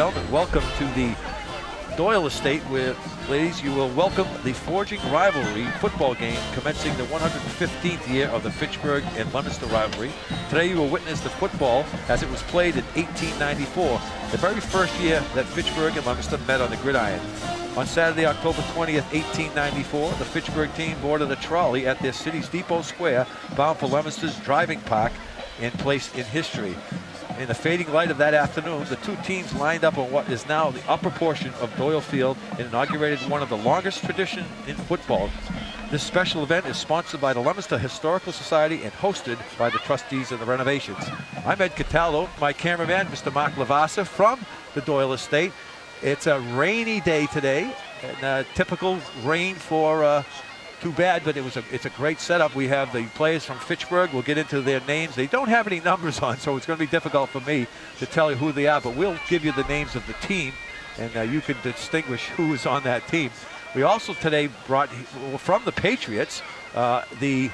gentlemen, welcome to the Doyle Estate, where, ladies, you will welcome the Forging Rivalry football game commencing the 115th year of the Fitchburg and Leominster rivalry. Today you will witness the football as it was played in 1894, the very first year that Fitchburg and Leominster met on the gridiron. On Saturday, October 20th, 1894, the Fitchburg team boarded a trolley at their city's Depot Square, bound for Leominster's driving park and place in history. In the fading light of that afternoon, the two teams lined up on what is now the upper portion of Doyle Field and inaugurated one of the longest traditions in football. This special event is sponsored by the Leominster Historical Society and hosted by the trustees of the renovations. I'm Ed Cataldo, my cameraman, Mr. Mark Lavassa from the Doyle Estate. It's a rainy day today, and typical rain for too bad, but it's a great setup. We have the players from Fitchburg. We'll get into their names. They don't have any numbers on, so it's going to be difficult for me to tell you who they are, but we'll give you the names of the team, and you can distinguish who is on that team. We also today brought from the Patriots what do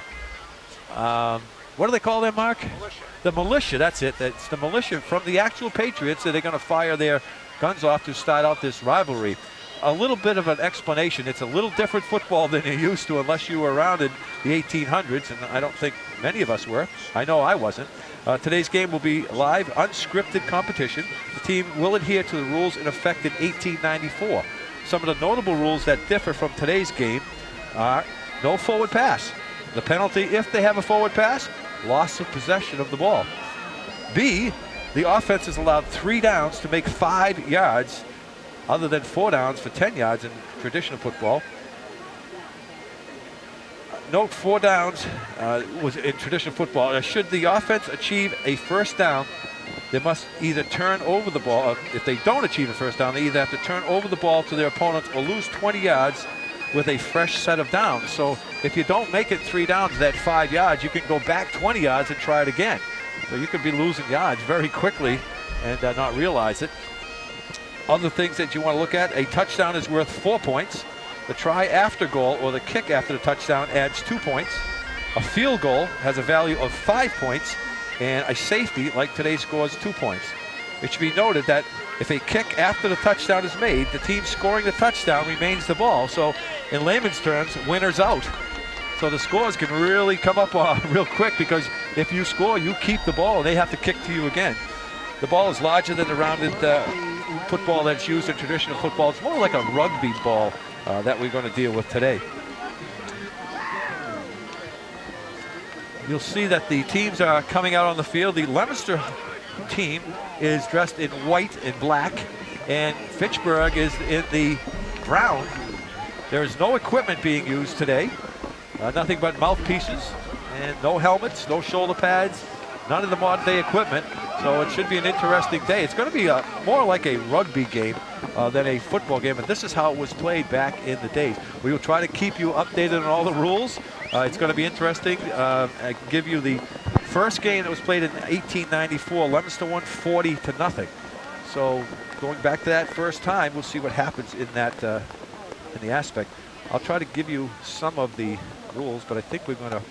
they call them, Mark? Militia. The militia, that's it. That's the militia from the actual Patriots that are going to fire their guns off to start out this rivalry. A little bit of an explanation. It's a little different football than you're used to unless you were around in the 1800s, and I don't think many of us were. I know I wasn't. Today's game will be live, unscripted competition. The team will adhere to the rules in effect in 1894. Some of the notable rules that differ from today's game are no forward pass. The penalty, if they have a forward pass, loss of possession of the ball. B, the offense is allowed 3 downs to make 5 yards, other than 4 downs for 10 yards in traditional football. Note 4 downs was in traditional football. Should the offense achieve a first down, they must either turn over the ball. If they don't achieve a first down, they either have to turn over the ball to their opponents or lose 20 yards with a fresh set of downs. So if you don't make it 3 downs, that 5 yards, you can go back 20 yards and try it again. So you could be losing yards very quickly and not realize it. Other things that you want to look at, a touchdown is worth 4 points. The try after goal or the kick after the touchdown adds 2 points. A field goal has a value of 5 points, and a safety, like today, scores 2 points. It should be noted that if a kick after the touchdown is made, the team scoring the touchdown remains the ball. So in layman's terms, winner's out. So the scores can really come up real quick, because if you score, you keep the ball, and they have to kick to you again. The ball is larger than the rounded football that's used in traditional football. It's more like a rugby ball that we're going to deal with today. You'll see that the teams are coming out on the field. The Leominster team is dressed in white and black, and Fitchburg is in the brown. There is no equipment being used today. Nothing but mouthpieces, and no helmets, no shoulder pads, none of the modern day equipment. So it should be an interesting day. It's going to be more like a rugby game than a football game, and this is how it was played back in the days. We will try to keep you updated on all the rules. It's going to be interesting. I can give you the first game that was played in 1894. Leominster won 40-0. So going back to that first time, we'll see what happens in that in the aspect. I'll try to give you some of the rules, but I think we're going to.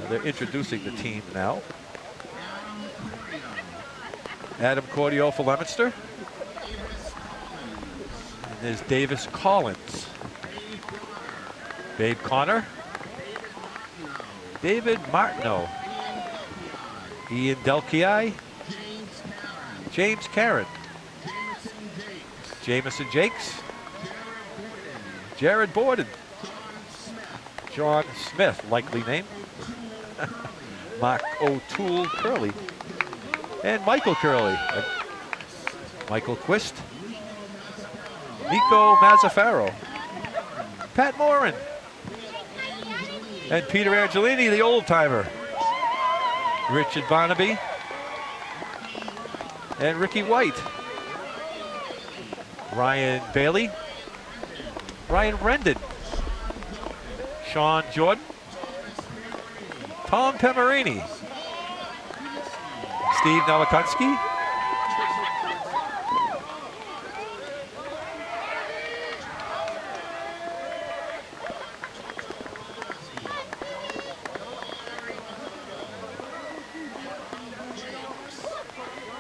They're introducing the team now. Adam Cordio for Leominster. And there's Davis Collins. Babe Connor. David Martineau. Ian Delkey. James Karen. Jameson Jakes. Jared Borden. John Smith, likely name. Mark O'Toole Curley. And Michael Curley. Michael Quist. Nico Mazzafaro. Pat Morin. And Peter Angelini, the old-timer. Richard Barnaby. And Ricky White. Ryan Bailey. Ryan Rendon. Sean Jordan. Tom Pemerini. Steve Nowakowski.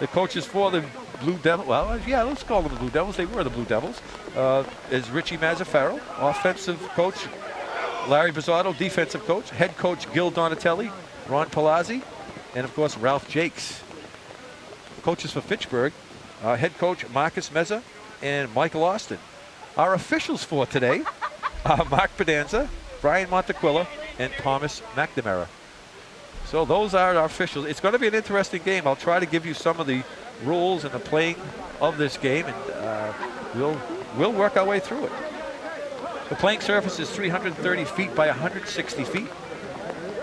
The coaches for the Blue Devils, well, yeah, let's call them the Blue Devils. They were the Blue Devils. Is Richie Mazzaferro, offensive coach Larry Bizzotto, defensive coach, head coach Gil Donatelli, Ron Palazzi, and of course Ralph Jakes. Coaches for Fitchburg, head coach Marcus Meza and Michael Austin. Our officials for today are Mark Pedanza, Brian Montequilla, and Thomas McNamara. So those are our officials. It's going to be an interesting game. I'll try to give you some of the rules and the playing of this game, and we'll work our way through it. The playing surface is 330 feet by 160 feet.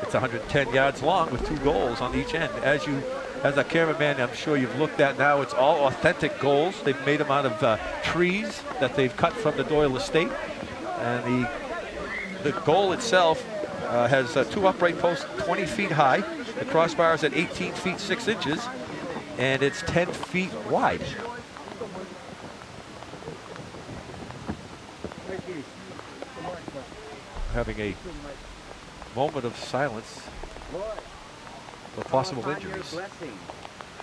It's 110 yards long with 2 goals on each end. As a cameraman, I'm sure you've looked at now, it's all authentic goals. They've made them out of trees that they've cut from the Doyle estate. And the goal itself has 2 upright posts 20 feet high. The crossbar is at 18 feet 6 inches, and it's 10 feet wide. Having a moment of silence for possible injuries.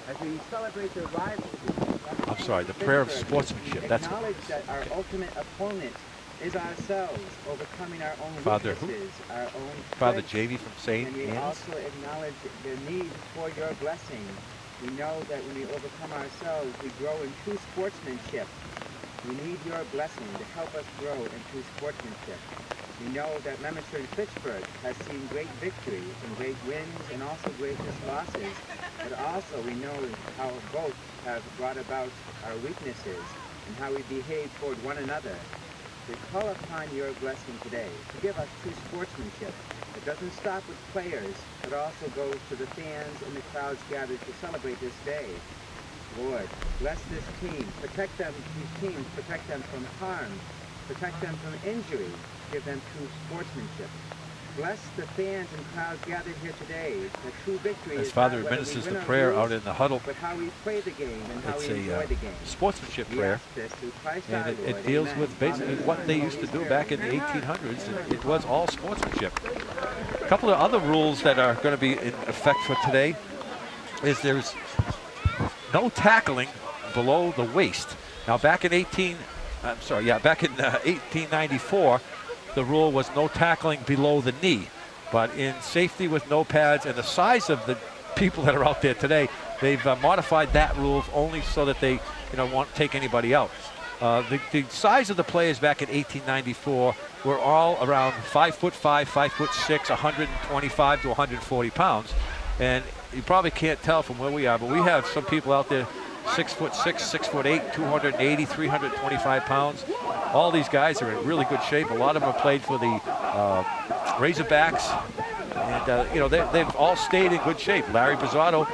As we celebrate the rivalry, I'm sorry, the prayer of sportsmanship. That's what acknowledge that our ultimate opponent is ourselves, overcoming our own Father weaknesses, our own Father strengths. Jamie from St. And we Anne's. also acknowledge the need for your blessing. We know that when we overcome ourselves, we grow in true sportsmanship. We need your blessing to help us grow in true sportsmanship. We know that Leominster and Fitchburg has seen great victories and great wins and also great losses. But also we know how both have brought about our weaknesses and how we behave toward one another. We call upon your blessing today to give us true sportsmanship. It doesn't stop with players, but also goes to the fans and the crowds gathered to celebrate this day. Lord, bless this team. Protect them, these teams, protect them from harm. Protect them from injury. Give them true sportsmanship. Bless the fans and crowds gathered here today. The true victory As is Father not whether administers we win the or prayer lose, out in the huddle, but how we play the game and how it's we enjoy the a game. sportsmanship We prayer. ask this through Christ And our it Lord. deals Amen. with basically Amen. what they used to do back in the 1800s. It was all sportsmanship. A couple of other rules that are going to be in effect for today is there's no tackling below the waist. Now back in 1894, the rule was no tackling below the knee. But in safety with no pads and the size of the people that are out there today, they've modified that rule only so that they won't take anybody out. The size of the players back in 1894 were all around 5'5", 5'6", 125 to 140 pounds. And you probably can't tell from where we are, but we have some people out there 6'6", 6'8", 280, 325 pounds. All these guys are in really good shape. A lot of them have played for the Razorbacks, and they've all stayed in good shape. Larry Bizzotto,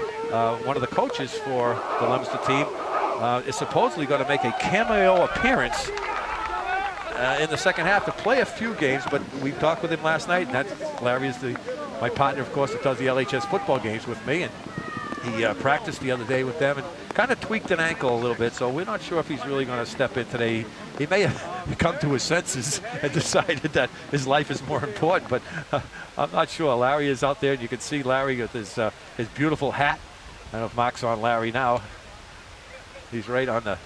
one of the coaches for the Leominster team, is supposedly going to make a cameo appearance in the second half to play a few games, but we talked with him last night, and Larry is my partner, of course, that does the LHS football games with me, and he practiced the other day with them and kind of tweaked an ankle a little bit, so we're not sure if he's really going to step in today. He may have come to his senses and decided that his life is more important, but I'm not sure. Larry is out there, and you can see Larry with his beautiful hat. I don't know if Mark's on Larry now. He's right on the,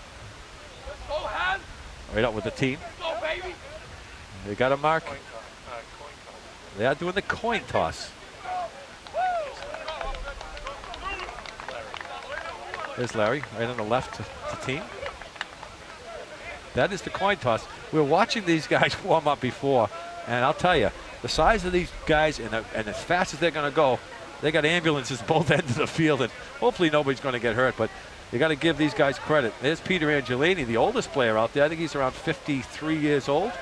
right up with the team. They got a mark. They are doing the coin toss. There's Larry, right on the left to team. That is the coin toss. We're watching these guys warm up before, and I'll tell you, the size of these guys and as fast as they're going to go, they got ambulances both ends of the field, and hopefully nobody's going to get hurt, but you got to give these guys credit. There's Peter Angelini, the oldest player out there. I think he's around 53 years old.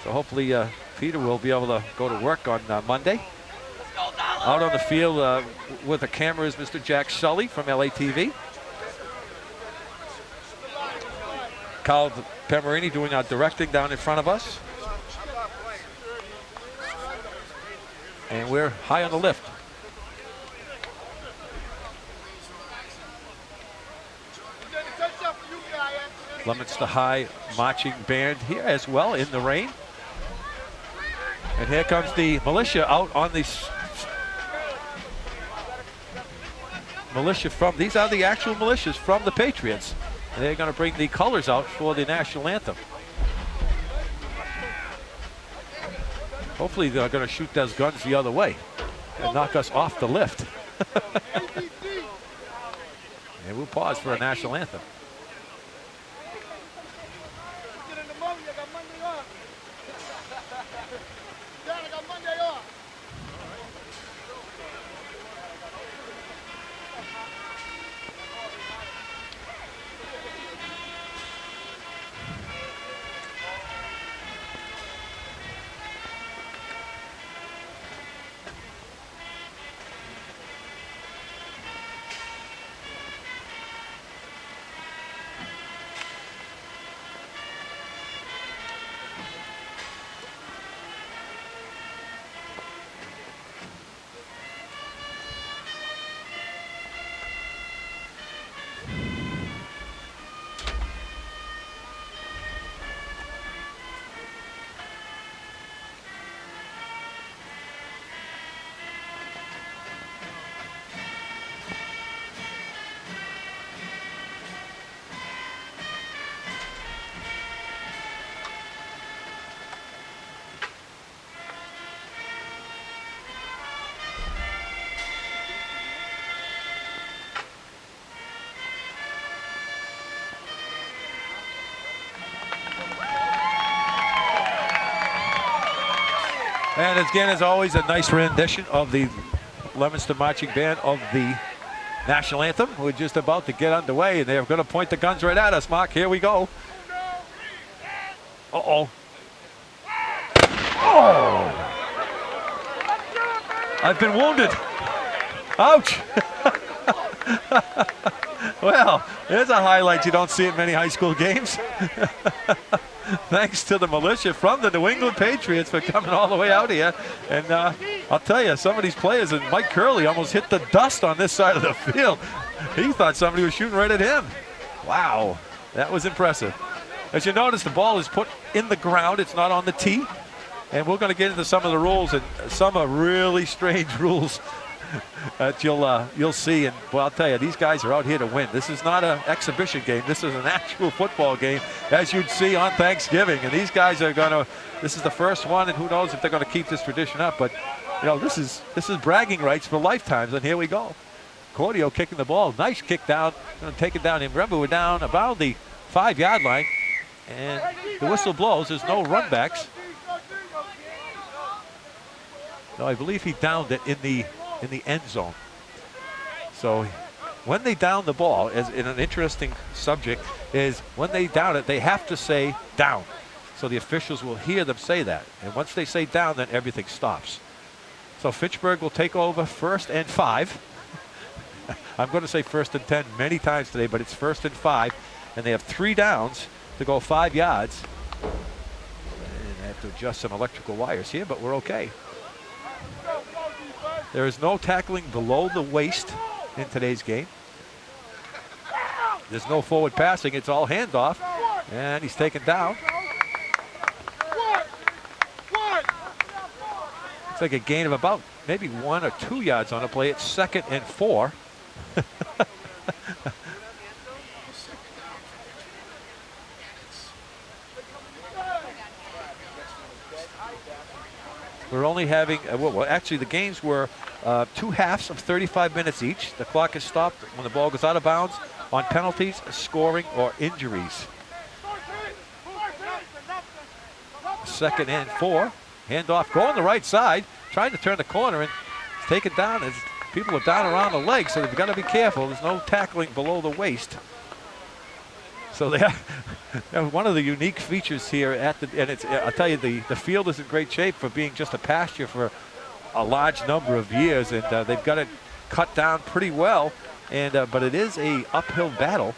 So hopefully Peter will be able to go to work on Monday. Out on the field with the camera is Mr. Jack Sully from LATV. Carl Pemerini doing our directing down in front of us. And we're high on the lift. Leominster High marching band here as well in the rain. And here comes the militia out on the militia from, these are the actual militias from the Patriots. And they're going to bring the colors out for the national anthem. Hopefully they're going to shoot those guns the other way and knock us off the lift. And we'll pause for a national anthem. And again, as always, a nice rendition of the Leominster Marching Band of the national anthem. We're just about to get underway, and they're going to point the guns right at us, Mark. Here we go. Uh-oh. Oh! I've been wounded. Ouch! Well, there's a highlight you don't see in many high school games. Thanks to the militia from the New England Patriots for coming all the way out here. And I'll tell you, some of these players, and Mike Curley almost hit the dust on this side of the field. He thought somebody was shooting right at him. Wow, that was impressive. As you notice, the ball is put in the ground. It's not on the tee. And we're going to get into some of the rules, and some are really strange rules that you'll see. And well, I'll tell you, these guys are out here to win. This is not an exhibition game. This is an actual football game, as you'd see on Thanksgiving. And these guys are going to, this is the first one, and who knows if they're going to keep this tradition up. But, you know, this is bragging rights for lifetimes, and here we go. Cordio kicking the ball. Nice kick down. Going to take it down. And remember, we're down about the 5-yard line, and the whistle blows. There's no runbacks. No, I believe he downed it in the end zone. So when they down the ball, as in an interesting subject, is when they down it, they have to say down. So the officials will hear them say that. And once they say down, then everything stops. So Fitchburg will take over 1st and 5. I'm going to say 1st and 10 many times today, but it's 1st and 5. And they have 3 downs to go 5 yards. And I have to adjust some electrical wires here, but we're okay. There is no tackling below the waist in today's game. There's no forward passing. It's all handoff. And he's taken down. It's like a gain of about maybe 1 or 2 yards on a play. It's 2nd and 4. We're only having, well, actually the games were 2 halves of 35 minutes each. The clock is stopped when the ball goes out of bounds on penalties, scoring, or injuries. 2nd and 4. Handoff going the right side, trying to turn the corner and take it down as people are down around the legs, so they've got to be careful. There's no tackling below the waist. So they have one of the unique features here at the, and it's, I'll tell you, the field is in great shape for being just a pasture for a large number of years, and they've got it cut down pretty well. And but it is a uphill battle.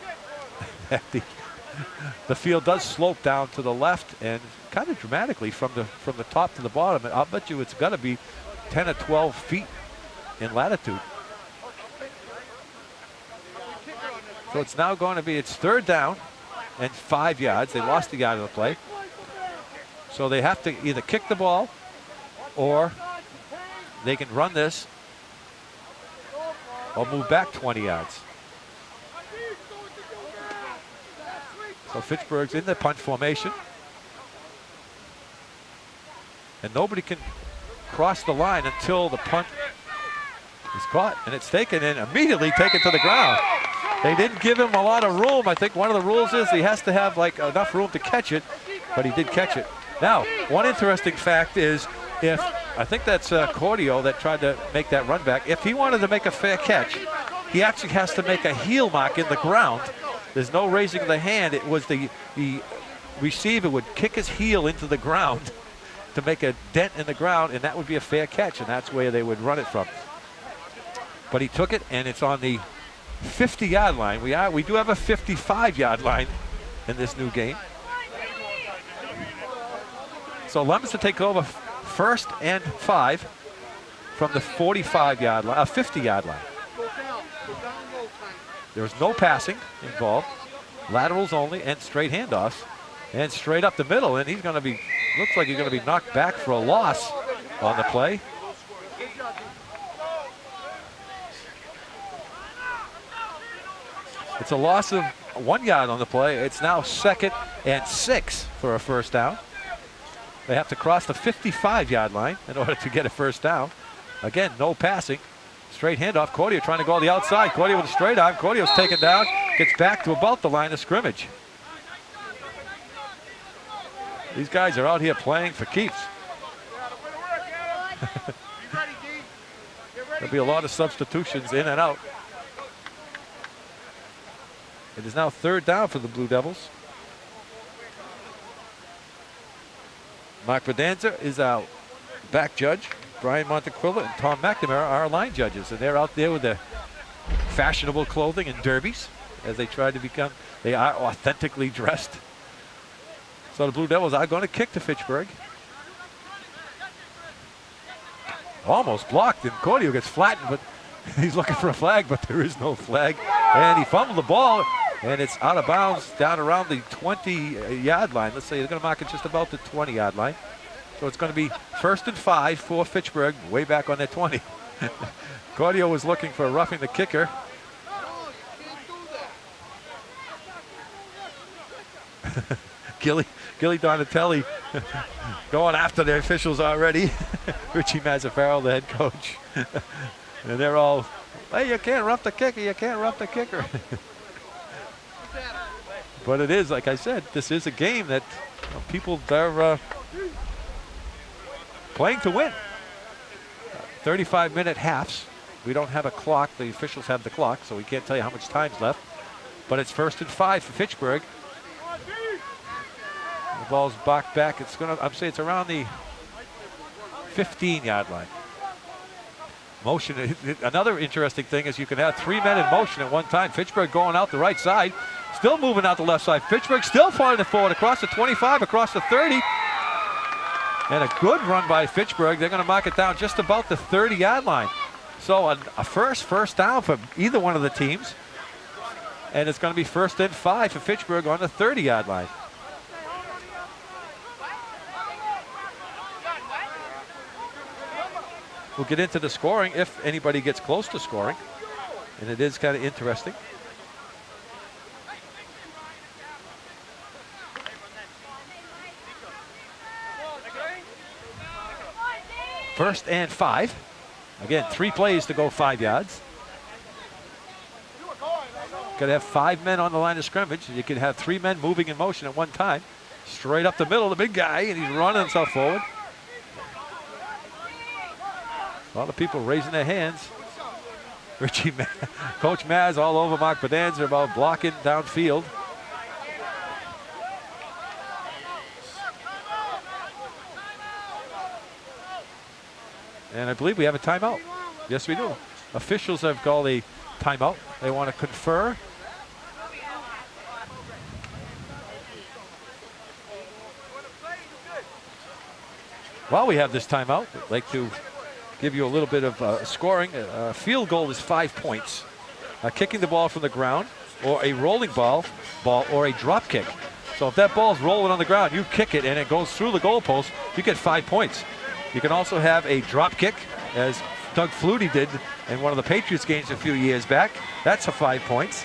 The field does slope down to the left and kind of dramatically from the top to the bottom. And I'll bet you it's got to be 10 or 12 feet in latitude. So it's now going to be, it's 3rd down and 5 yards. They lost a yard of the play. So they have to either kick the ball or they can run this or move back 20 yards. So Fitchburg's in the punt formation. And nobody can cross the line until the punt is caught, and it's taken and immediately taken to the ground. They didn't give him a lot of room. I think one of the rules is he has to have like enough room to catch it, but he did catch it. Now, one interesting fact is if, I think that's Cordio that tried to make that run back, if he wanted to make a fair catch, he actually has to make a heel mark in the ground. There's no raising of the hand. It was the receiver would kick his heel into the ground to make a dent in the ground, and that would be a fair catch, and that's where they would run it from. But he took it, and it's on the 50-yard line. We do have a 55-yard line in this new game. So Leominster take over 1st and 5 from the 45-yard line, 50-yard line. There's no passing involved, laterals only, and straight handoffs, and straight up the middle. And he's going to be, looks like he's going to be knocked back for a loss on the play. It's a loss of 1 yard on the play. It's now 2nd and 6 for a first down. They have to cross the 55-yard line in order to get a first down. Again, no passing. Straight handoff. Cordio trying to go on the outside. Cordio with a straight arm. Cordio's taken down. Gets back to about the line of scrimmage. These guys are out here playing for keeps. There'll be a lot of substitutions in and out. It is now 3rd down for the Blue Devils. Mark Verdanza is our back judge. Brian Montequilla and Tom McNamara are our line judges, and they're out there with the fashionable clothing and derbies as they try to become, they are authentically dressed. So the Blue Devils are going to kick to Fitchburg. Almost blocked, and Cordio gets flattened, but he's looking for a flag, but there is no flag. And he fumbled the ball, and it's out of bounds down around the 20-yard line. Let's say they're going to mark it just about the 20-yard line. So it's going to be 1st and 5 for Fitchburg, way back on their 20. Cordio was looking for roughing the kicker. Gilly Donatelli going after the officials already. Richie Mazzaferro, the head coach. And they're all, hey, you can't rough the kicker, you can't rough the kicker. But it is, like I said, this is a game that people are playing to win. 35-minute halves. We don't have a clock. The officials have the clock, so we can't tell you how much time's left. But it's 1st and 5 for Fitchburg. The ball's blocked back. It's going to, I'm saying it's around the 15-yard line. Motion. Another interesting thing is you can have 3 men in motion at one time. Fitchburg going out the right side, still moving out the left side. Fitchburg still firing it forward across the 25, across the 30. And a good run by Fitchburg. They're going to mark it down just about the 30-yard line. So a first down for either one of the teams. And it's going to be 1st and 5 for Fitchburg on the 30-yard line. We'll get into the scoring if anybody gets close to scoring. And it is kind of interesting. First and 5. Again, 3 plays to go 5 yards. Got to have 5 men on the line of scrimmage. You can have 3 men moving in motion at one time. Straight up the middle, the big guy, and he's running himself forward. A lot of people raising their hands. Richie, Coach Maz all over Mark Verdanza about blocking downfield. And I believe we have a timeout. Yes, we do. Officials have called a timeout. They want to confer. While we have this timeout, I'd like to give you a little bit of scoring. A field goal is 5 points. Kicking the ball from the ground, or a rolling ball, or a drop kick. So if that ball's rolling on the ground, you kick it and it goes through the goalpost, you get 5 points. You can also have a drop kick as Doug Flutie did in one of the Patriots games a few years back. That's a 5 points.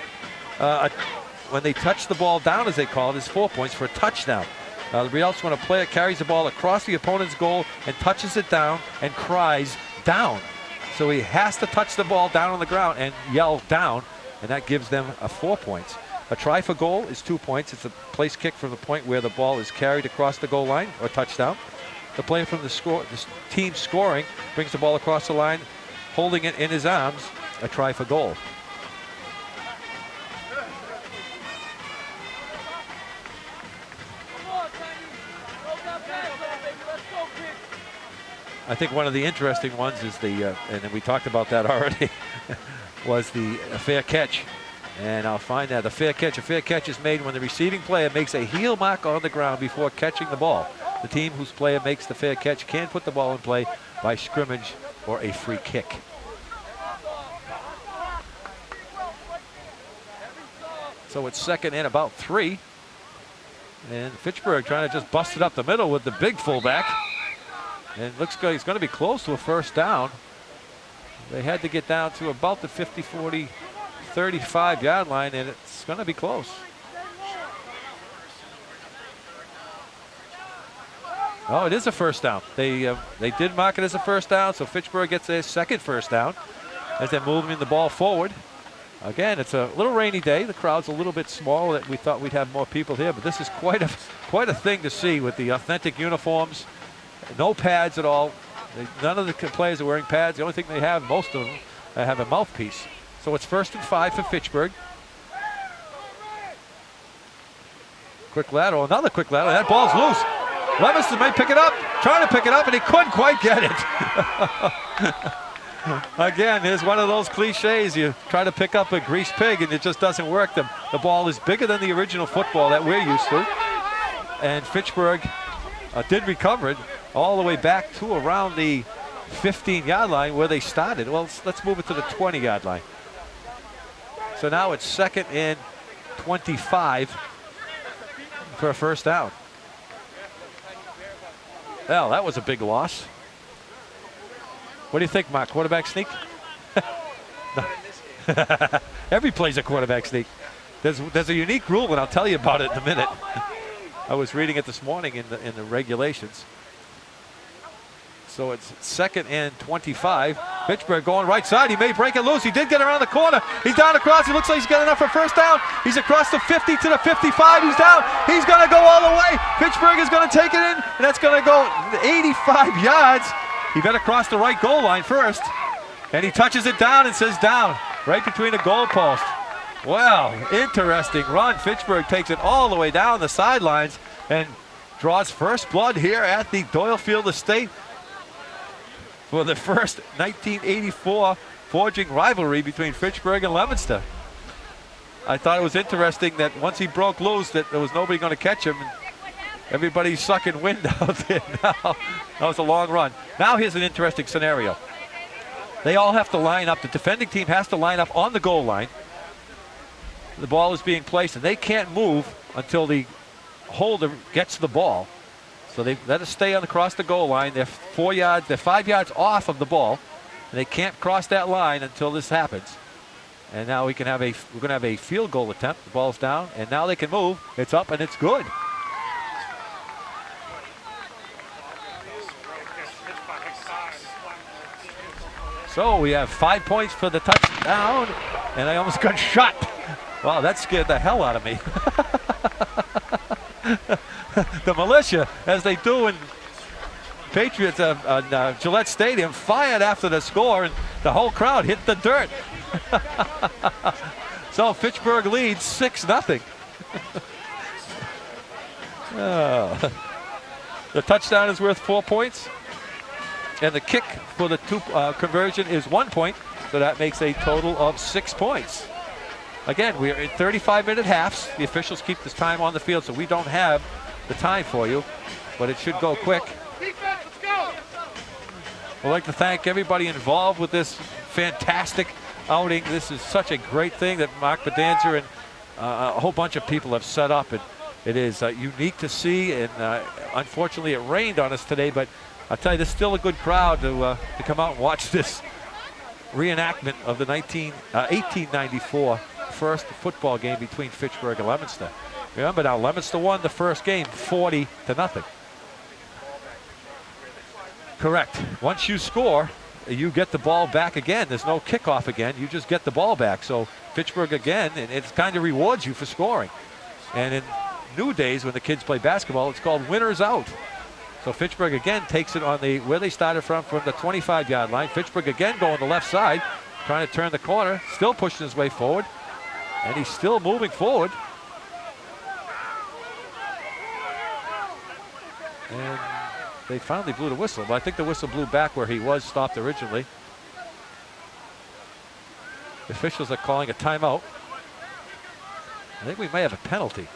When they touch the ball down, as they call it, is 4 points for a touchdown. The results when a player carries the ball across the opponent's goal and touches it down and cries down. So he has to touch the ball down on the ground and yell down, and that gives them 4 points. A try for goal is 2 points. It's a place kick from the point where the ball is carried across the goal line or touchdown. The player from the team scoring brings the ball across the line, holding it in his arms, a try for goal. I think one of the interesting ones is and we talked about that already, was the fair catch. And I'll find that a fair catch is made when the receiving player makes a heel mark on the ground before catching the ball. The team whose player makes the fair catch can put the ball in play by scrimmage or a free kick. So it's second and about 3. And Fitchburg trying to just bust it up the middle with the big fullback. And looks good. He's going to be close to a first down. They had to get down to about the 50, 40, 35 yard line, and it's going to be close. Oh, it is a first down. They did mark it as a first down, so Fitchburg gets a second first down as they're moving the ball forward. Again, it's a little rainy day. The crowd's a little bit small. That we thought we'd have more people here, but this is quite a thing to see with the authentic uniforms. No pads at all. None of the players are wearing pads. The only thing they have, most of them, have a mouthpiece. So it's 1st and 5 for Fitchburg. Quick lateral, another quick lateral. That ball's loose. Leominster may pick it up, trying to pick it up, and he couldn't quite get it. Again, here's one of those cliches. You try to pick up a greased pig, and it just doesn't work. The ball is bigger than the original football that we're used to. And Fitchburg did recover it all the way back to around the 15-yard line where they started. Well, let's move it to the 20-yard line. So now it's 2nd and 25 for a first down. Well, that was a big loss. What do you think, Mark? Quarterback sneak? Every play's a quarterback sneak. There's a unique rule, and I'll tell you about it in a minute. I was reading it this morning in the regulations. So it's 2nd and 25. Fitchburg going right side. He may break it loose. He did get around the corner. He's down across. He looks like he's got enough for first down. He's across the 50 to the 55. He's down. He's going to go all the way. Fitchburg is going to take it in, and that's going to go 85 yards. He better cross the right goal line first. And he touches it down and says down, right between the goal post. Well, interesting run. Fitchburg takes it all the way down the sidelines and draws first blood here at the Doyle Field Estate for the first 1984 forging rivalry between Fitchburg and Leominster. I thought it was interesting that once he broke loose that there was nobody going to catch him. And everybody's sucking wind out there now. That was a long run. Now here's an interesting scenario. They all have to line up. The defending team has to line up on the goal line. The ball is being placed, and they can't move until the holder gets the ball. So they let it stay across the goal line. They're 5 yards off of the ball, and they can't cross that line until this happens. And now we're going to have a field goal attempt. The ball's down, and now they can move. It's up, and it's good. So we have 5 points for the touchdown, and I almost got shot. Wow, that scared the hell out of me. The militia, as they do in Patriots on Gillette Stadium, fired after the score, and the whole crowd hit the dirt. So Fitchburg leads 6-0. The touchdown is worth 4 points, and the kick for the conversion is 1 point, so that makes a total of 6 points. Again, we are in 35-minute halves. The officials keep this time on the field, so we don't have the time for you, but it should go quick. I'd like to thank everybody involved with this fantastic outing. This is such a great thing that Mark Bedanzer and a whole bunch of people have set up. And it is unique to see, and unfortunately it rained on us today, but I'll tell you, there's still a good crowd to come out and watch this reenactment of the 1894 first football game between Fitchburg and Leominster. Remember now, Leominster won the first game 40-0. Correct. Once you score, you get the ball back again. There's no kickoff again. You just get the ball back. So Fitchburg again, and it kind of rewards you for scoring. And in new days, when the kids play basketball, it's called winners out. So Fitchburg again takes it on where they started from the 25-yard line. Fitchburg again going the left side, trying to turn the corner, still pushing his way forward. And he's still moving forward. And they finally blew the whistle, but I think the whistle blew back where he was stopped originally. The officials are calling a timeout. I think we may have a penalty.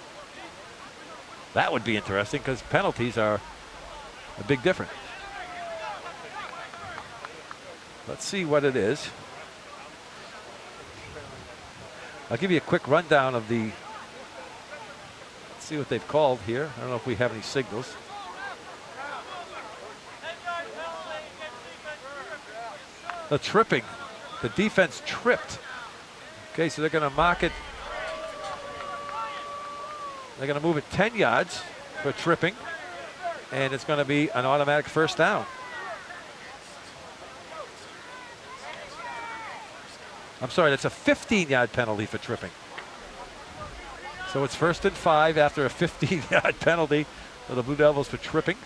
That would be interesting because penalties are a big difference. Let's see what it is. I'll give you a quick rundown of the. Let's see what they've called here. I don't know if we have any signals. The tripping. The defense tripped. Okay, so they're going to mark it. They're going to move it 10 yards for tripping. And it's going to be an automatic first down. I'm sorry, that's a 15-yard penalty for tripping. So it's 1st and 5 after a 15-yard penalty for the Blue Devils for tripping.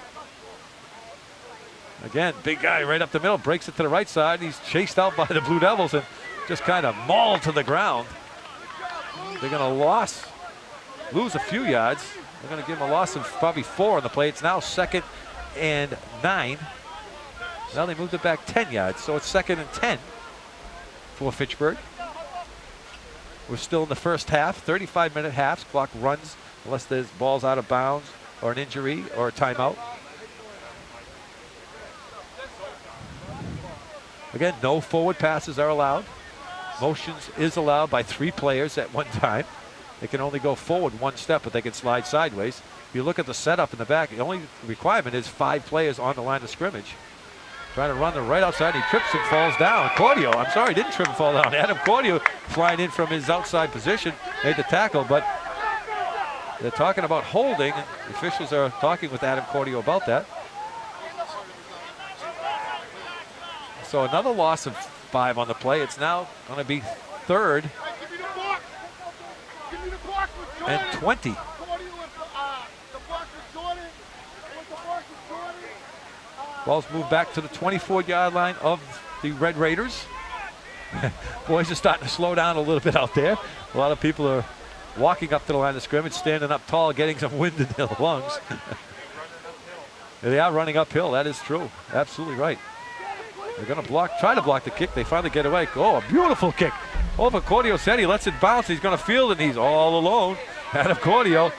Again, big guy right up the middle, breaks it to the right side. He's chased out by the Blue Devils and just kind of mauled to the ground. They're going to lose a few yards. They're going to give him a loss of probably 4 on the play. It's now 2nd and 9. Now they moved it back 10 yards, so it's 2nd and 10 for Fitchburg. We're still in the first half, 35-minute halves. Clock runs unless there's balls out of bounds or an injury or a timeout. Again, no forward passes are allowed. Motions is allowed by 3 players at one time. They can only go forward 1 step, but they can slide sideways. If you look at the setup in the back, the only requirement is 5 players on the line of scrimmage. Trying to run the right outside, he trips and falls down. Cordio, I'm sorry, didn't trip and fall down. Adam Cordio flying in from his outside position, made the tackle, but they're talking about holding. The officials are talking with Adam Cordio about that. So another loss of 5 on the play. It's now going to be 3rd and 20. Ball's moved back to the 24-yard line of the Red Raiders. Boys are starting to slow down a little bit out there. A lot of people are walking up to the line of scrimmage, standing up tall, getting some wind in their lungs. They are running uphill, that is true. Absolutely right. They're going to try to block the kick. They finally get away. Oh, a beautiful kick. Over Cordio said he lets it bounce. He's going to field it, and he's all alone. Adam Cordio,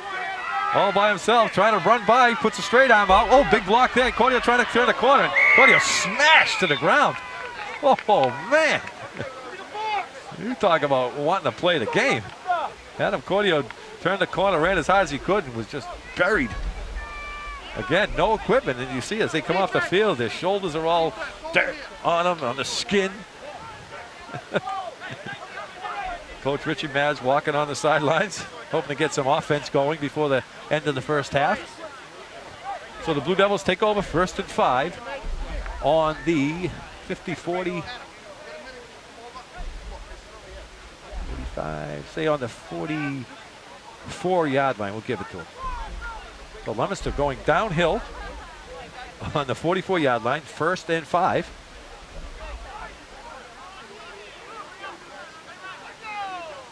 all by himself, trying to run by. Puts a straight arm out. Oh, big block there. Cordio trying to turn the corner. And Cordio smashed to the ground. Oh, man. You talk about wanting to play the game. Adam Cordio turned the corner, ran as hard as he could, and was just buried. Again, no equipment, and you see as they come off the field, their shoulders are all dirt on them, on the skin. Coach Richie Maz walking on the sidelines, hoping to get some offense going before the end of the first half. So the Blue Devils take over 1st and 5 on the 50, 40, 45, say on the 44-yard line. We'll give it to them. So Leominster going downhill on the 44-yard line, 1st and 5.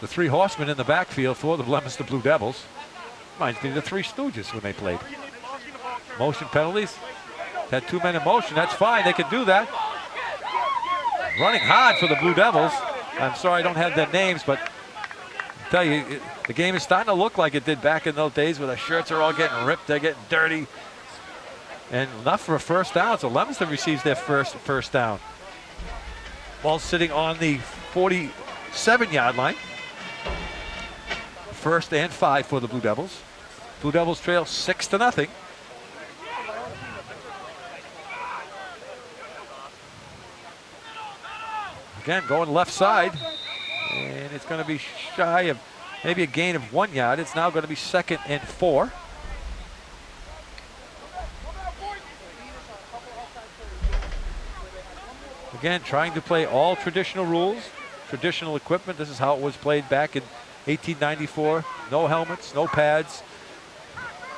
The 3 horsemen in the backfield for the Leominster Blue Devils. Reminds me of the 3 Stooges when they played. Motion penalties. Had 2 men in motion. That's fine. They can do that. Running hard for the Blue Devils. I'm sorry I don't have their names, but I tell you, the game is starting to look like it did back in those days where the shirts are all getting ripped. They're getting dirty. And enough for a first down. So Leominster receives their first down. Ball sitting on the 47-yard line. 1st and 5 for the Blue Devils. Blue Devils trail 6-0. Again, going left side. And it's going to be shy of maybe a gain of 1 yard. It's now going to be 2nd and 4. Again, trying to play all traditional rules, traditional equipment. This is how it was played back in 1894. No helmets, no pads.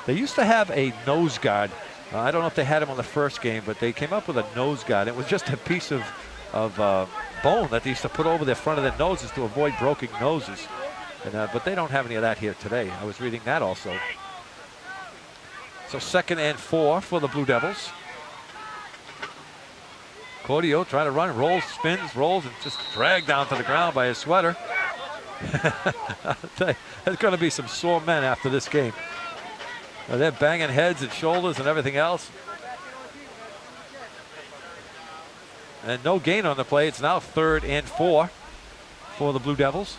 They used to have a nose guard. I don't know if they had him on the first game, but they came up with a nose guard. It was just a piece of bone that they used to put over the front of their noses to avoid broken noses. And, but they don't have any of that here today. I was reading that also. So 2nd and 4 for the Blue Devils. Cordio trying to run, rolls, spins, rolls, and just dragged down to the ground by his sweater. I'll tell you, there's going to be some sore men after this game. They're banging heads and shoulders and everything else. And no gain on the play. It's now 3rd and 4 for the Blue Devils.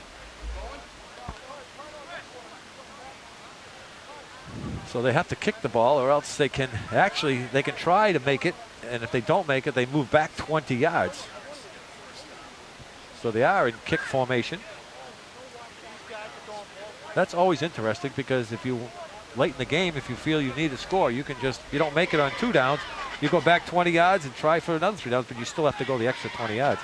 So they have to kick the ball, or else they can try to make it. And if they don't make it, they move back 20 yards. So they are in kick formation. That's always interesting, because if you late in the game, if you feel you need a score, you can just, you don't make it on 2 downs, you go back 20 yards and try for another 3 downs, but you still have to go the extra 20 yards.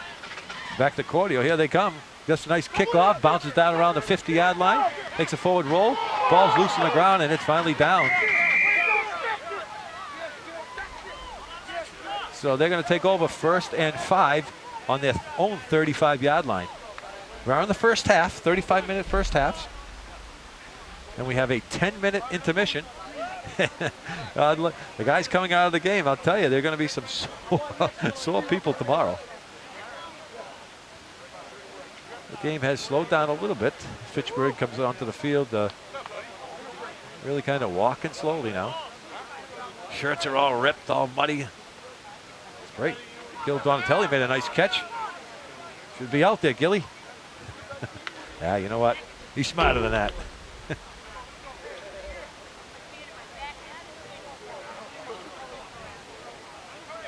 Back to Cordio. Here they come. Just a nice kickoff, bounces down around the 50-yard line, takes a forward roll, ball's loose on the ground, and it's finally down. So they're going to take over 1st and 5 on their own 35-yard line. We're in the first half, 35-minute first half. And we have a 10-minute intermission. The guys coming out of the game, I'll tell you, they're going to be some sore people tomorrow. The game has slowed down a little bit. Fitchburg comes onto the field, really kind of walking slowly now. Shirts are all ripped, all muddy. Great. Gil Donatelli made a nice catch. Should be out there, Gilly. Yeah, you know what? He's smarter than that.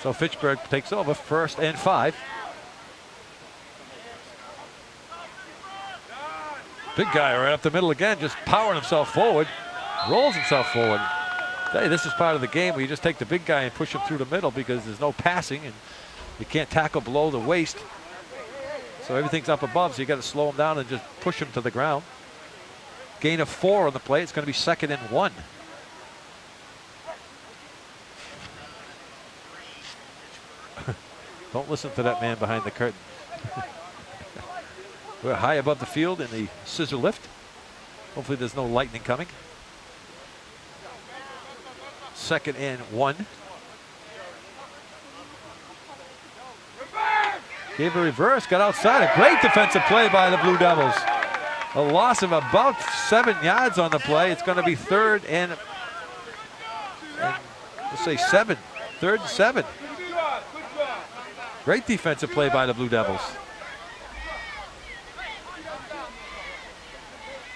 So Fitchburg takes over 1st and 5. Big guy right up the middle again, just powering himself forward. Rolls himself forward. Tell you, this is part of the game where you just take the big guy and push him through the middle, because there's no passing and you can't tackle below the waist. So everything's up above, so you got to slow him down and just push him to the ground. Gain of 4 on the play. It's going to be 2nd and 1. Don't listen to that man behind the curtain. We're high above the field in the scissor lift. Hopefully there's no lightning coming. 2nd and 1. Gave a reverse, got outside. A great defensive play by the Blue Devils. A loss of about 7 yards on the play. It's going to be 3rd and let's say 7. 3rd and 7. Great defensive play by the Blue Devils.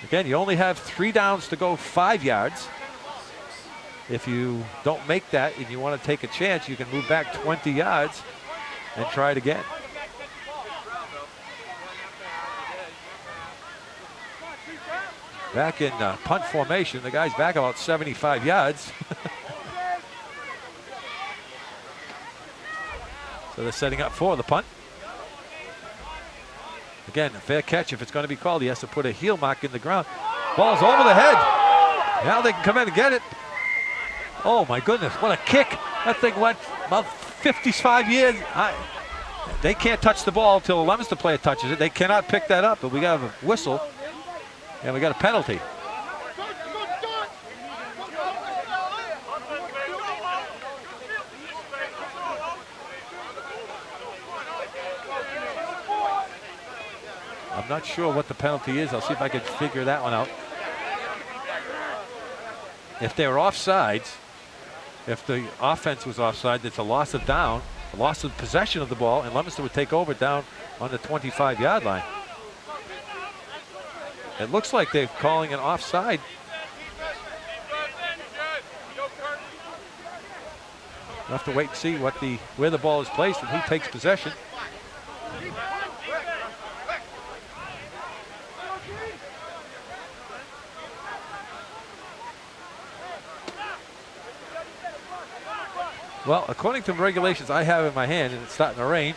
Again, you only have 3 downs to go 5 yards. If you don't make that and you want to take a chance, you can move back 20 yards and try it again. Back in punt formation, the guy's back about 75 yards. So they're setting up for the punt. Again, a fair catch if it's going to be called. He has to put a heel mark in the ground. Ball's over the head. Now they can come in and get it. Oh my goodness, what a kick. That thing went about 55 years. They can't touch the ball until a Leominster player touches it. They cannot pick that up, but we got a whistle and we got a penalty. I'm not sure what the penalty is. I'll see if I can figure that one out. If they were offsides, if the offense was offside, it's a loss of down, a loss of possession of the ball, and Leominster would take over down on the 25-yard line. It looks like they're calling an offside. We'll have to wait and see where the ball is placed and who takes possession. Well, according to the regulations I have in my hand, and it's starting to rain,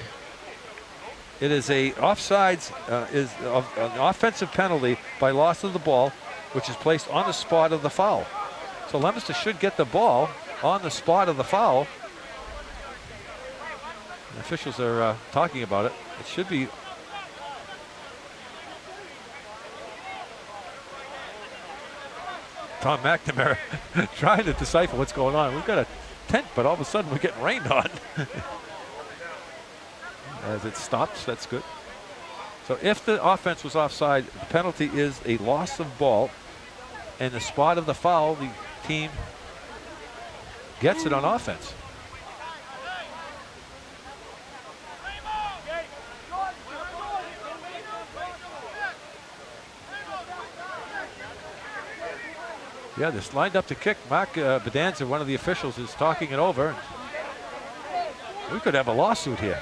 it is a offsides, an offensive penalty by loss of the ball, which is placed on the spot of the foul. So Leominster should get the ball on the spot of the foul. The officials are talking about it. It should be. Tom McNamara trying to decipher what's going on. We've got a tent, but all of a sudden we're getting rained on. As it stops, that's good. So if the offense was offside, the penalty is a loss of ball. And the spot of the foul, the team gets it on offense. Yeah, this lined up to kick. Mark Bedanza, one of the officials, is talking it over. We could have a lawsuit here.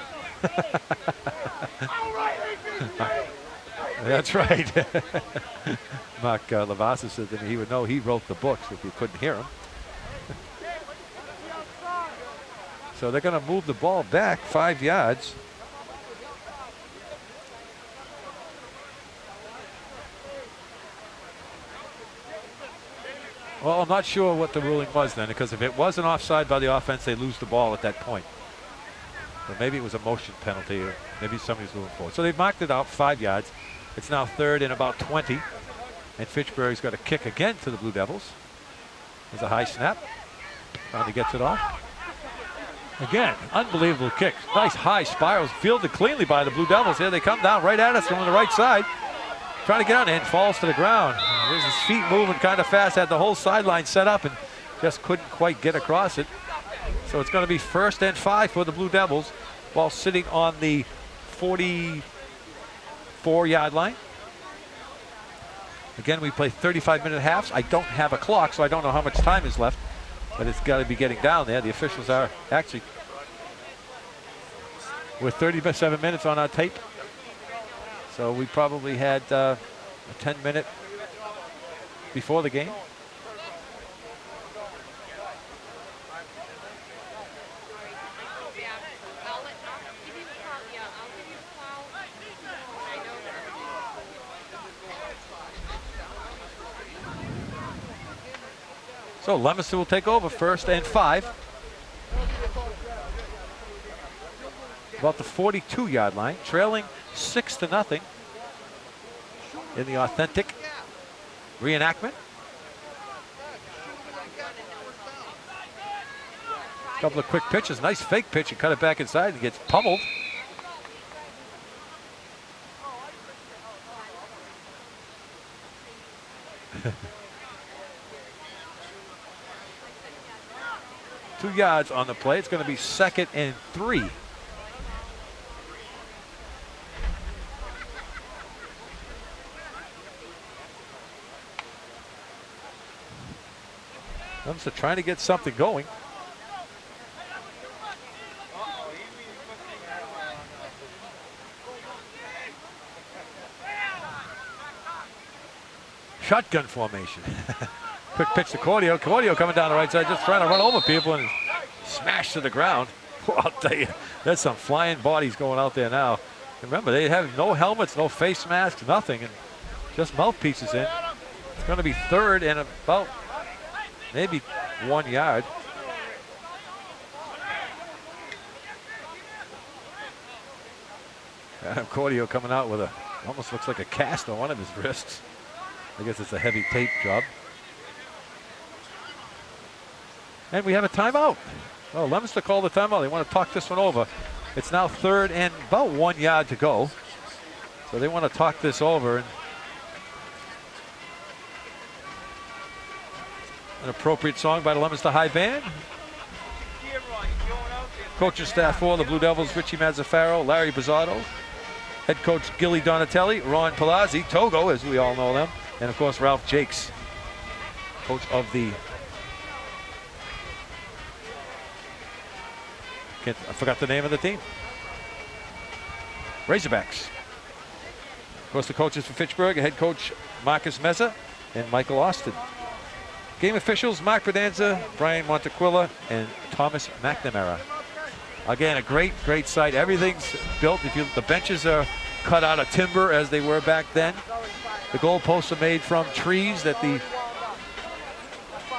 That's right. Mark Lavasa said that he would know he wrote the books if you couldn't hear him. So they're going to move the ball back 5 yards. Well, I'm not sure what the ruling was then, because if it was an offside by the offense, they lose the ball at that point. So maybe it was a motion penalty, or maybe somebody's moving forward. So they've marked it out 5 yards. It's now 3rd and about 20. And Fitchburg's got a kick again to the Blue Devils. There's a high snap. Finally gets it off. Again, unbelievable kick. Nice high spirals, fielded cleanly by the Blue Devils. Here they come down right at us from the right side. Trying to get on and falls to the ground. There's his feet moving kind of fast, had the whole sideline set up and just couldn't quite get across it. So it's going to be 1st and 5 for the Blue Devils while sitting on the 44-yard line. Again, we play 35-minute halves. I don't have a clock, so I don't know how much time is left, but it's got to be getting down there. The officials are actually, with 37 minutes on our tape. So we probably had a 10-minute before the game. So Leominster will take over 1st and 5. About the 42-yard line, trailing 6-0 in the authentic reenactment. A couple of quick pitches, nice fake pitch, and cut it back inside and gets pummeled. Two yards on the play. It's going to be 2nd and 3. Leominster trying to get something going. Shotgun formation. Quick pitch to Cordio. Cordio coming down the right side, just trying to run over people and smash to the ground. Well, I'll tell you, there's some flying bodies going out there now. Remember, they have no helmets, no face masks, nothing, and just mouthpieces in. It's going to be 3rd and about maybe 1 yard. Adam Cordio coming out with almost looks like a cast on one of his wrists. I guess it's a heavy tape job. And we have a timeout. Oh, Leominster called the timeout. They want to talk this one over. It's now 3rd and about 1 yard to go. So they want to talk this over. And an appropriate song by the Leominster High Band. Coaching staff for the Blue Devils, Richie Mazzaferro, Larry Bizzotto. Head coach Gilly Donatelli, Ron Palazzi, Togo, as we all know them. And of course, Ralph Jakes, coach of the I forgot the name of the team. Razorbacks. Of course, the coaches for Fitchburg, head coach Marcus Meza and Michael Austin. Game officials, Mark Bedanza, Brian Montequilla, and Thomas McNamara. Again, a great site. Everything's built. The benches are cut out of timber as they were back then. The goalposts are made from trees that the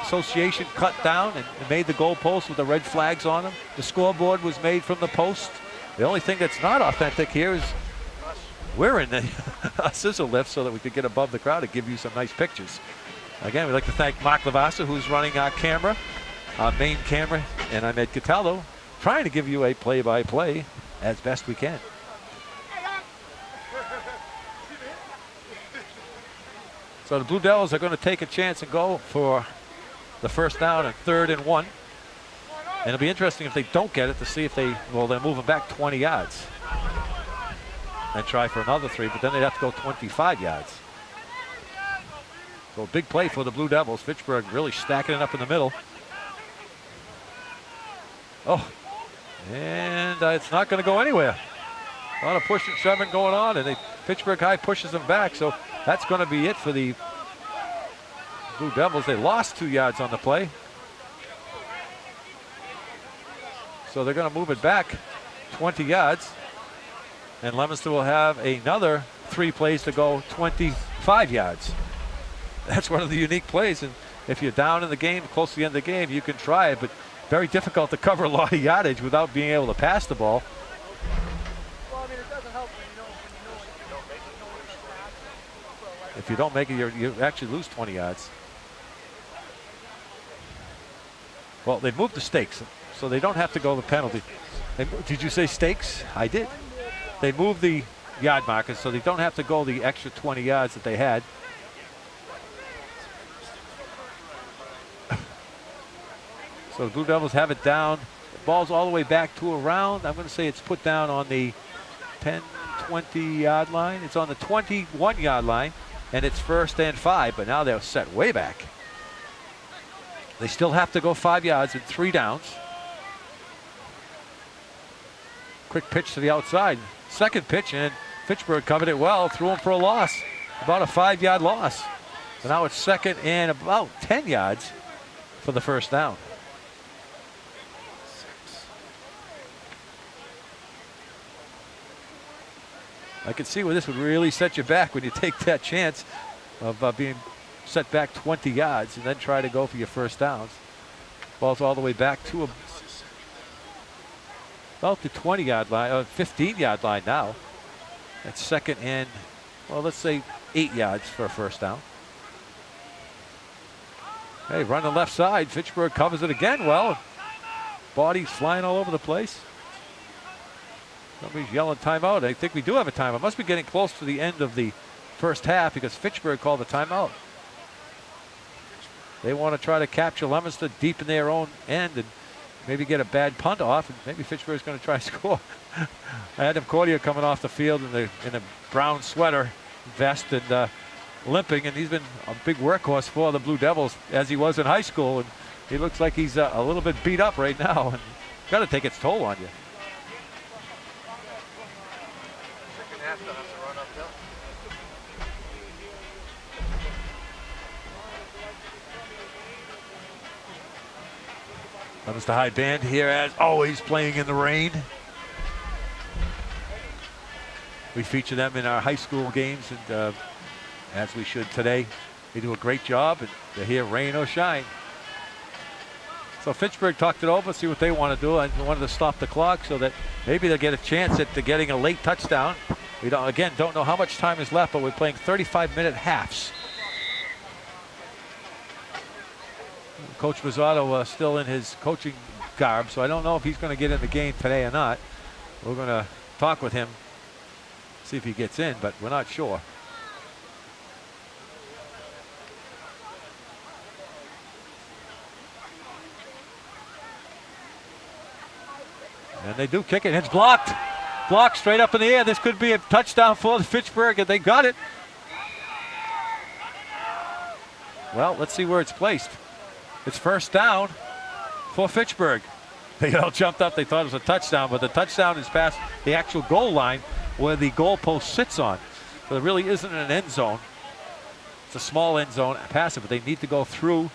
association cut down and made the goalposts with the red flags on them. The scoreboard was made from the post. The only thing that's not authentic here is we're in the scissor lift so that we could get above the crowd and give you some nice pictures. Again, we'd like to thank Mark Lavassa, who's running our camera, our main camera, and I'm Ed Cataldo, trying to give you a play-by-play as best we can. So the Blue Devils are going to take a chance and go for the first down and 3rd and 1. And it'll be interesting if they don't get it to see if they're moving back 20 yards and try for another 3, but then they'd have to go 25 yards. So a big play for the Blue Devils. Fitchburg really stacking it up in the middle. Oh, and it's not going to go anywhere. A lot of push and shoving going on, and Fitchburg High pushes them back, so that's going to be it for the Blue Devils. They lost 2 yards on the play. So they're going to move it back 20 yards. And Leominster will have another 3 plays to go 25 yards. That's one of the unique plays. And if you're down in the game, close to the end of the game, you can try it. But very difficult to cover a lot of yardage without being able to pass the ball. Well, I mean, it doesn't help when you don't make it. If you don't make it, you actually lose 20 yards. Well, they've moved the stakes, so they don't have to go the penalty. Did you say stakes? I did. They moved the yard markers, so they don't have to go the extra 20 yards that they had. So the Blue Devils have it down. The ball's all the way back to around, I'm going to say it's put down on the 10, 20 yard line. It's on the 21 yard line, and it's 1st and 5, but now they're set way back. They still have to go 5 yards and 3 downs. Quick pitch to the outside. Second pitch, and Fitchburg covered it well, threw him for a loss, about a 5 yard loss. So now it's 2nd and about 10 yards for the first down. I can see where this would really set you back when you take that chance of being set back 20 yards and then try to go for your first downs. Ball's all the way back to about the 20 yard line, 15 yard line now. That's 2nd and, well, let's say 8 yards for a first down. Hey, run the left side. Fitchburg covers it again well. Bodies flying all over the place. Somebody's yelling timeout. I think we do have a timeout. Must be getting close to the end of the first half because Fitchburg called the timeout. They want to try to capture Leominster deep in their own end and maybe get a bad punt off, and maybe Fitchburg's going to try to score. Adam Cordier coming off the field in a brown sweater vest and limping, and he's been a big workhorse for the Blue Devils as he was in high school, and he looks like he's a little bit beat up right now, and got to take its toll on you. Second half, they'll have to run uphill. Leominster High Band here as always playing in the rain. We feature them in our high school games, and as we should today. They do a great job, and they're here rain or shine. So Fitchburg talked it over, see what they want to do. I wanted to stop the clock so that maybe they'll get a chance at getting a late touchdown. We don't know how much time is left, but we're playing 35-minute halves. Coach Bizzato still in his coaching garb, so I don't know if he's going to get in the game today or not. We're going to talk with him, see if he gets in, but we're not sure. And they do kick it. It's blocked. Blocked straight up in the air. This could be a touchdown for the Fitchburg, and they got it. Well, let's see where it's placed. It's first down for Fitchburg. They all jumped up. They thought it was a touchdown, but the touchdown is past the actual goal line where the goalpost sits on. So there really isn't an end zone. It's a small end zone pass it, but they need to go through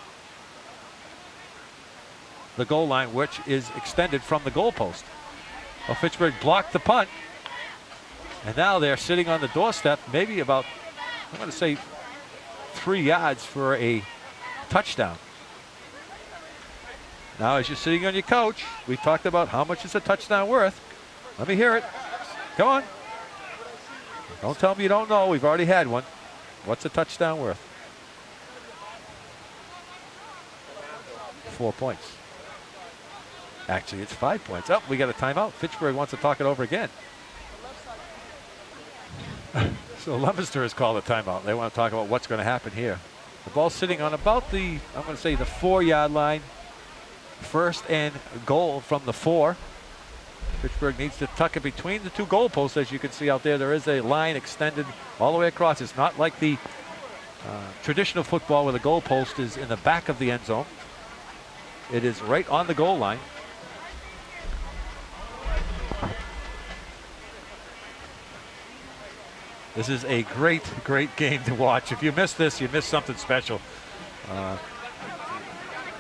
the goal line, which is extended from the goalpost. Well, Fitchburg blocked the punt, and now they're sitting on the doorstep, maybe about, I'm going to say, 3 yards for a touchdown. Now, as you're sitting on your couch, we talked about how much is a touchdown worth. Let me hear it. Come on. Don't tell me you don't know. We've already had one. What's a touchdown worth? 4 points. Actually, it's 5 points. Oh, we got a timeout. Fitchburg wants to talk it over again. So Leominster has called a timeout. They want to talk about what's going to happen here. The ball's sitting on about the, I'm going to say, the 4-yard line. First and goal from the 4. Fitchburg needs to tuck it between the 2 goalposts. As you can see out there, there is a line extended all the way across. It's not like the traditional football where the goalpost is in the back of the end zone. It is right on the goal line. This is a great, great game to watch. If you missed this, you missed something special.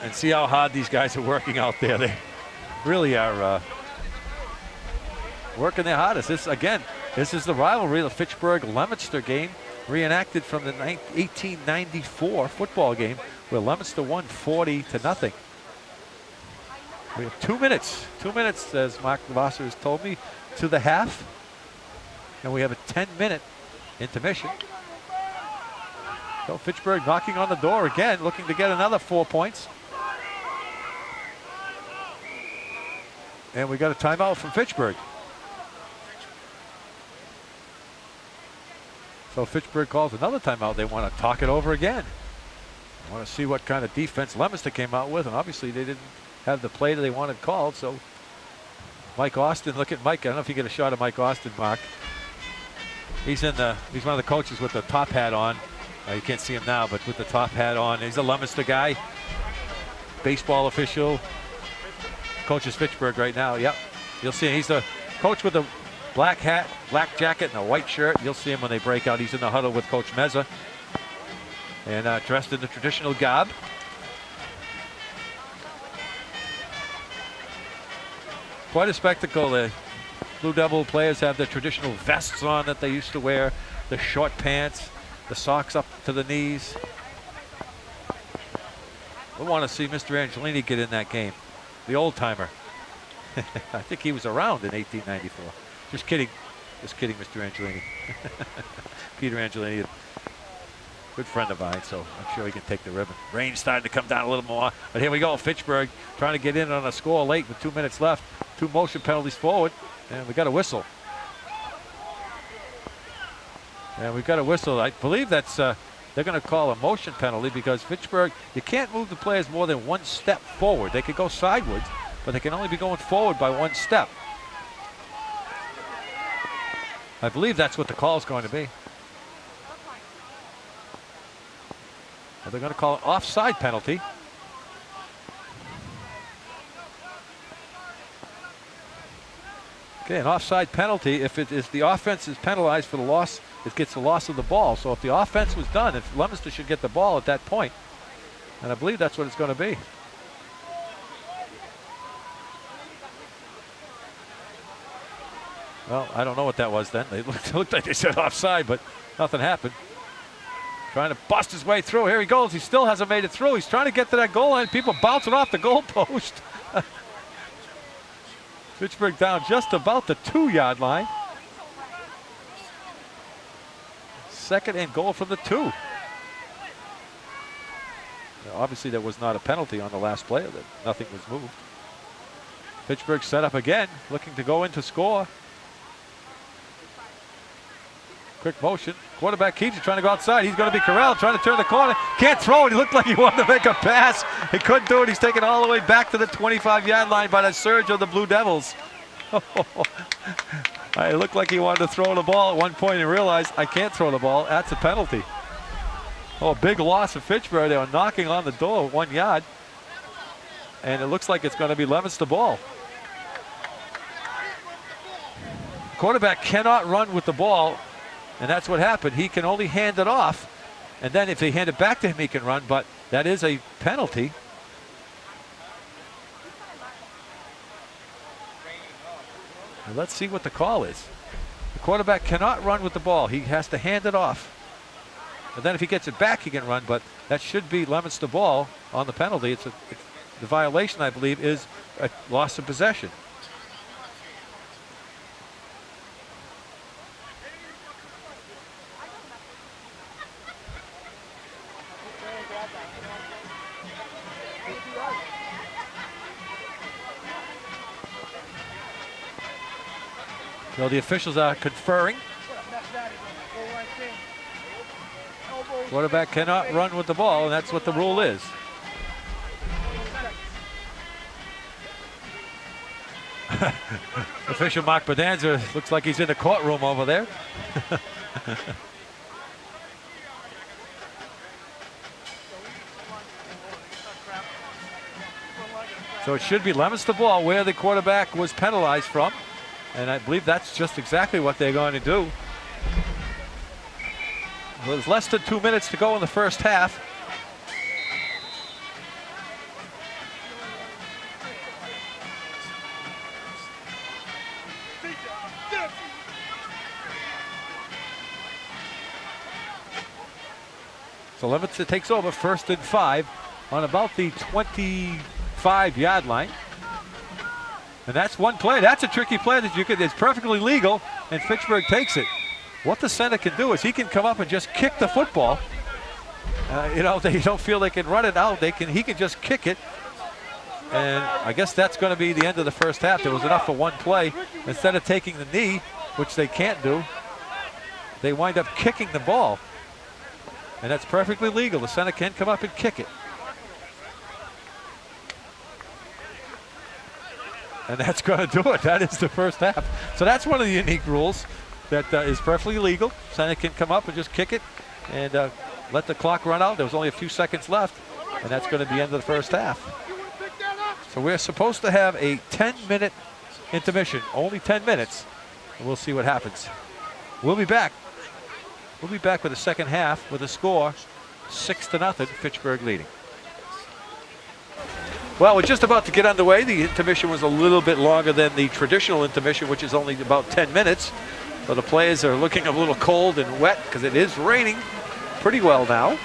And see how hard these guys are working out there. They really are working their hardest. This is the rivalry, the Fitchburg-Leominster game, reenacted from the 1894 football game where Leominster won 40-0. We have 2 minutes. 2 minutes, as Mark Vassar has told me, to the half. And we have a 10-minute intermission. So Fitchburg knocking on the door again, looking to get another 4 points. And we got a timeout from Fitchburg. So Fitchburg calls another timeout. They want to talk it over again. I want to see what kind of defense Leominster came out with, and obviously they didn't have the play that they wanted called. So Mike Austin, look at Mike. I don't know if you get a shot of Mike Austin, Mark. He's one of the coaches with the top hat on. You can't see him now, but with the top hat on. He's a Leominster guy, baseball official. Coaches Fitchburg right now. Yep, you'll see him. He's the coach with the black hat, black jacket, and a white shirt. You'll see him when they break out. He's in the huddle with Coach Meza, and dressed in the traditional garb. Quite a spectacle. The Blue Devil players have their traditional vests on that they used to wear, the short pants, the socks up to the knees. We want to see Mr. Angelini get in that game, the old timer. I think he was around in 1894. Just kidding, Mr. Angelini. Peter Angelini, a good friend of mine, so I'm sure he can take the ribbon. Rain's starting to come down a little more, but here we go. Fitchburg trying to get in on a score late with 2 minutes left. 2 motion penalties forward, and we got a whistle. And we've got a whistle. I believe that's they're going to call a motion penalty because Fitchburg, you can't move the players more than 1 step forward. They could go sideways, but they can only be going forward by 1 step. I believe that's what the call is going to be. Well, they're going to call an offside penalty. Okay, an offside penalty, if the offense is penalized for the loss, it gets the loss of the ball. So if the offense was done, if Leominster should get the ball at that point, and I believe that's what it's going to be. Well, I don't know what that was then. They looked like they said offside, but nothing happened. Trying to bust his way through. Here he goes. He still hasn't made it through. He's trying to get to that goal line. People bouncing off the goal post. Fitchburg down just about the 2-yard line. 2nd and goal from the 2. Now, obviously, there was not a penalty on the last play. That nothing was moved. Fitchburg set up again, looking to go in to score. Quick motion. Quarterback keeps it, trying to go outside. He's going to be corralled, trying to turn the corner. Can't throw it. He looked like he wanted to make a pass. He couldn't do it. He's taken all the way back to the 25-yard line by the surge of the Blue Devils. It looked like he wanted to throw the ball at one point and realized, I can't throw the ball. That's a penalty. Oh, a big loss of Fitchburg. They were knocking on the door 1 yard. And it looks like it's going to be Leominster ball. Quarterback cannot run with the ball. And that's what happened. He can only hand it off. And then if they hand it back to him, he can run. But that is a penalty. And let's see what the call is. The quarterback cannot run with the ball. He has to hand it off. And then if he gets it back, he can run, but that should be Leominster ball on the penalty. The violation, I believe, is a loss of possession. So the officials are conferring. Quarterback cannot run with the ball, and that's what the rule is. Official Mark Bedanza looks like he's in the courtroom over there. So it should be Leominster ball where the quarterback was penalized from. And I believe that's just exactly what they're going to do. Well, there's less than 2 minutes to go in the first half. So Leominster takes over 1st and 5 on about the 25-yard line. And that's one play. That's a tricky play that it's perfectly legal, and Fitchburg takes it. What the center can do is he can come up and just kick the football. You know, they don't feel they can run it out. He can just kick it. And I guess that's going to be the end of the first half. There was enough for one play. Instead of taking the knee, which they can't do, they wind up kicking the ball. And that's perfectly legal. The center can come up and kick it. And that's going to do it. That is the first half. So that's one of the unique rules that is perfectly legal. Center can come up and just kick it and let the clock run out. There was only a few seconds left, and that's going to be the end of the first half. So we're supposed to have a 10-minute intermission, only 10 minutes, and we'll see what happens. We'll be back. We'll be back with the second half with a score 6-0, Fitchburg leading. Well, we're just about to get underway. The intermission was a little bit longer than the traditional intermission, which is only about 10 minutes. So the players are looking a little cold and wet because it is raining pretty well now.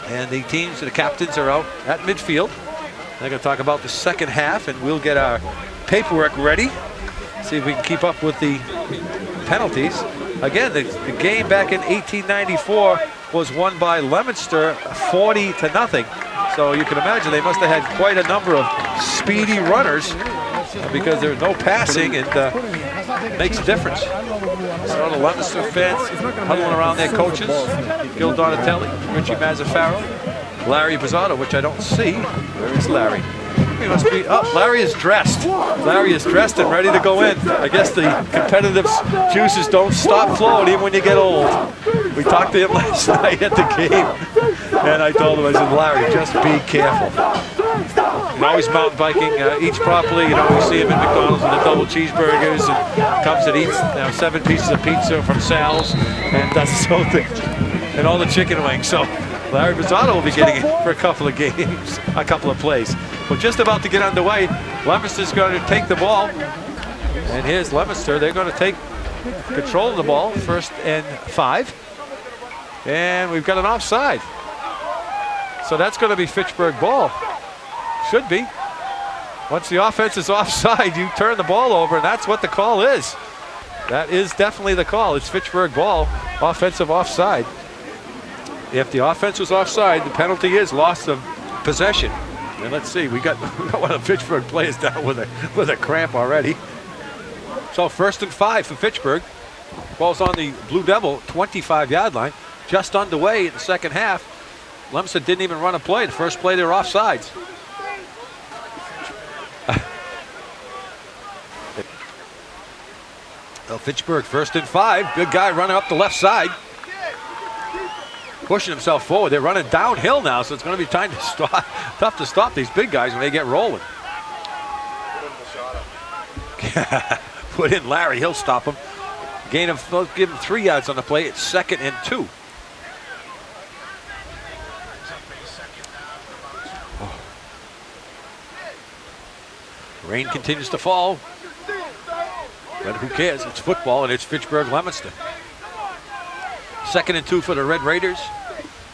And the teams and the captains are out at midfield. They're going to talk about the second half, and we'll get our paperwork ready. See if we can keep up with the penalties. Again, the game back in 1894 was won by Leominster 40-0. So you can imagine they must have had quite a number of speedy runners because there's no passing, and makes a difference. So the Leominster fans huddling around their coaches, Gil Donatelli, Richie Mazzafaro, Larry Bizzotto, which I don't see. Where is Larry? He must be, oh, Larry is dressed. Larry is dressed and ready to go in. I guess the competitive juices don't stop flowing even when you get old. We talked to him last night at the game, and I told him, I said, Larry, just be careful. And always mountain biking, eats properly. You know, we see him at McDonald's with the double cheeseburgers, and comes and eats 7 pieces of pizza from Sal's, and does his whole thing, and all the chicken wings. So Larry Bizzotto will be getting it for a couple of games, a couple of plays. We're just about to get underway. Leominster's going to take the ball, and here's Leominster. They're going to take control of the ball, 1st and 5, and we've got an offside. So that's going to be Fitchburg ball. Should be. Once the offense is offside, you turn the ball over, and that's what the call is. That is definitely the call. It's Fitchburg ball, offensive offside. If the offense was offside, the penalty is loss of possession. And let's see, we got one of the Fitchburg players down with a cramp already. So 1st and 5 for Fitchburg. Ball's on the Blue Devil 25-yard line. Just underway in the second half. Leominster didn't even run a play. The first play, they were offsides. So Fitchburg 1st and 5. Good guy running up the left side. Pushing himself forward. They're running downhill now, so it's going to be time to stop. Tough to stop these big guys when they get rolling. Put in Larry. He'll stop him. Gain of, give him 3 yards on the play. It's 2nd and 2. Oh. Rain continues to fall. But who cares? It's football, and it's Fitchburg, Leominster. 2nd and 2 for the Red Raiders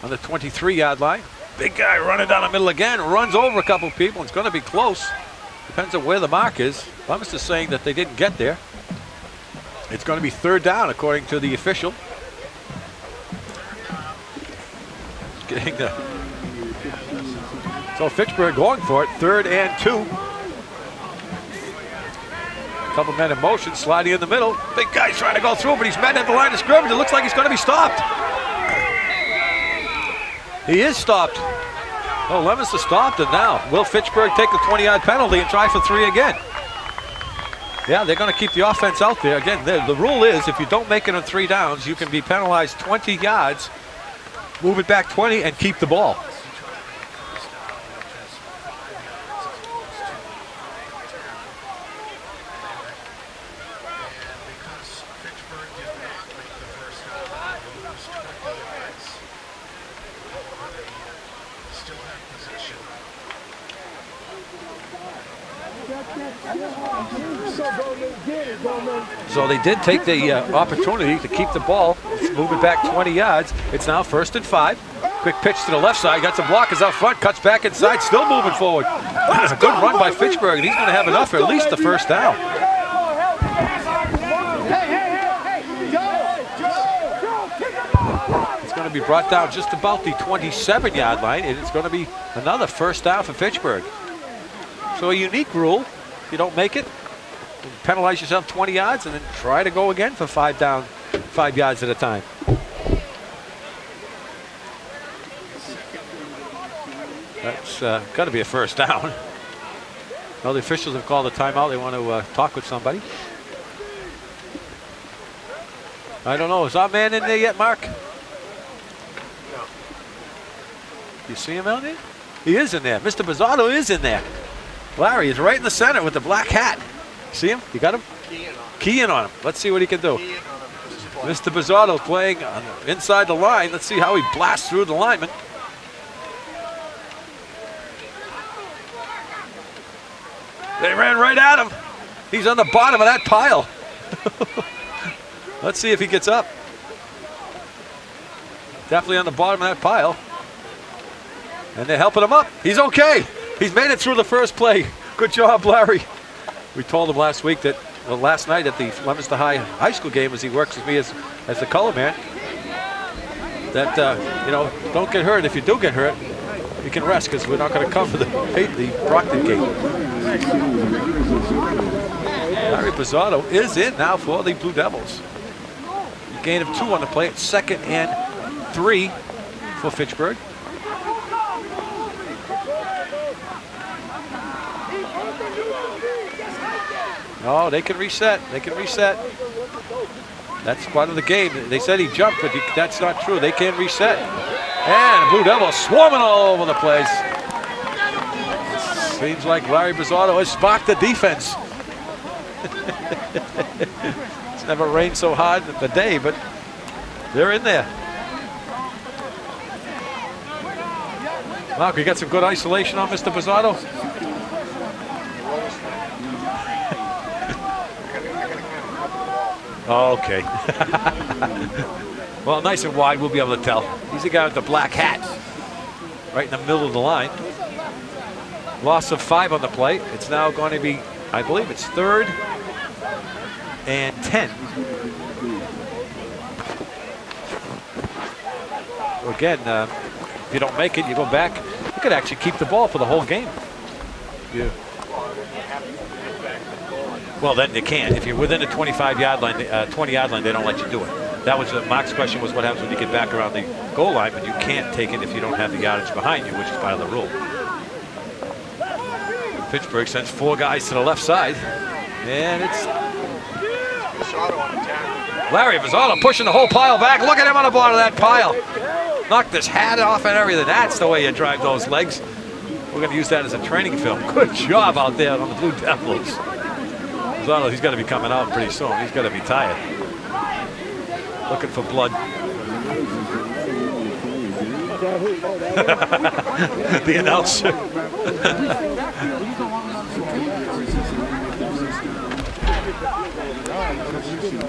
on the 23-yard line. Big guy running down the middle again, runs over a couple people. It's going to be close. Depends on where the mark is. Leominster's saying that they didn't get there. It's going to be 3rd down, according to the official. Getting the so Fitchburg going for it, 3rd and 2. Couple men in motion, sliding in the middle. Big guy's trying to go through, but he's met at the line of scrimmage. It looks like he's going to be stopped. He is stopped. Oh, Leominster stopped it now. Will Fitchburg take the 20-yard penalty and try for 3 again? Yeah, they're going to keep the offense out there. Again, the rule is if you don't make it on 3 downs, you can be penalized 20 yards, move it back 20, and keep the ball. So they did take the opportunity to keep the ball, move it back 20 yards. It's now 1st and 5. Quick pitch to the left side, got some blockers out front, cuts back inside, still moving forward. It's a good run by Fitchburg, and he's going to have enough for at least the 1st down. It's going to be brought down just about the 27-yard line, and it's going to be another 1st down for Fitchburg. So a unique rule. If you don't make it, you penalize yourself 20 yards and then try to go again for 5 yards at a time. That's got to be a 1st down. Well, the officials have called a timeout. They want to talk with somebody. I don't know. Is our man in there yet, Mark? No. You see him out there? He is in there. Mr. Bizzotto is in there. Larry is right in the center with the black hat. See him? You got him? Key in on him. Let's see what he can do. Mr. Bizzotto playing inside the line. Let's see how he blasts through the lineman. They ran right at him. He's on the bottom of that pile. Let's see if he gets up. Definitely on the bottom of that pile. And they're helping him up. He's okay. He's made it through the first play. Good job, Larry. We told him last week that, well, last night at the Leominster High School game, as he works with me as the color man, that, you know, don't get hurt. If you do get hurt, you can rest because we're not going to come for the Brockton game. Larry Bizzotto is in now for the Blue Devils. A gain of 2 on the play. It's 2nd and 3 for Fitchburg. Oh, they can reset. They can reset. That's part of the game. They said he jumped, but that's not true. They can reset. And the Blue Devils swarming all over the place. Seems like Larry Bizzotto has sparked the defense. It's never rained so hard in the day, but they're in there. Mark, we got some good isolation on Mr. Bizzotto. Okay. Well, nice and wide, we'll be able to tell. He's the guy with the black hat, right in the middle of the line. Loss of 5 on the play. It's now going to be, I believe it's 3rd and 10. Again, if you don't make it, you go back. You could actually keep the ball for the whole game. Yeah. Well, then you can't. If you're within the 25-yard line, 20-yard line, they don't let you do it. That was Mark's question, was what happens when you get back around the goal line, but you can't take it if you don't have the yardage behind you, which is part of the rule. Fitchburg sends 4 guys to the left side, and it's Larry Bizzotto pushing the whole pile back. Look at him on the bottom of that pile. Knocked his hat off and everything. That's the way you drive those legs. We're going to use that as a training film. Good job out there on the Blue Devils. Bizzotto, he's got to be coming out pretty soon. He's got to be tired. Looking for blood. The announcer. Don't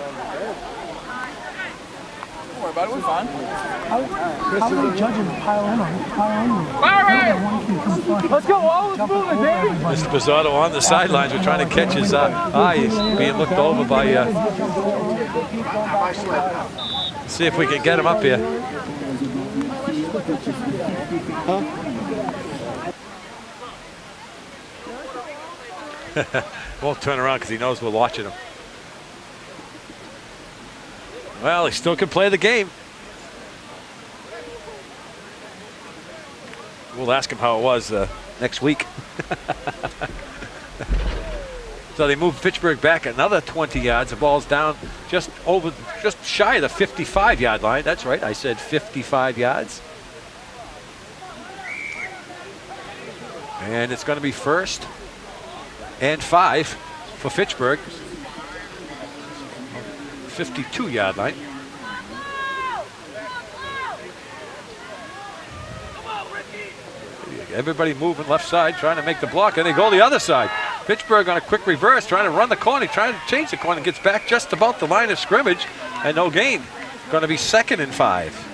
worry about it, we're fine. How are the judges pile in? Let's go, all let's move it, baby. Mr. Bizzotto on the sidelines. We're trying to catch his eye. He's being looked over by. See if we can get him up here. Won't turn around because he knows we're watching him. Well, he still can play the game. We'll ask him how it was next week. So they move Fitchburg back another 20 yards. The ball's down just shy of the 55-yard line. That's right, I said 55 yards. And it's going to be 1st and 5 for Fitchburg. 52-yard line. Everybody moving left side, trying to make the block, and they go the other side. Fitchburg on a quick reverse, trying to run the corner, trying to change the corner, gets back just about the line of scrimmage, and no gain. Going to be 2nd and 5.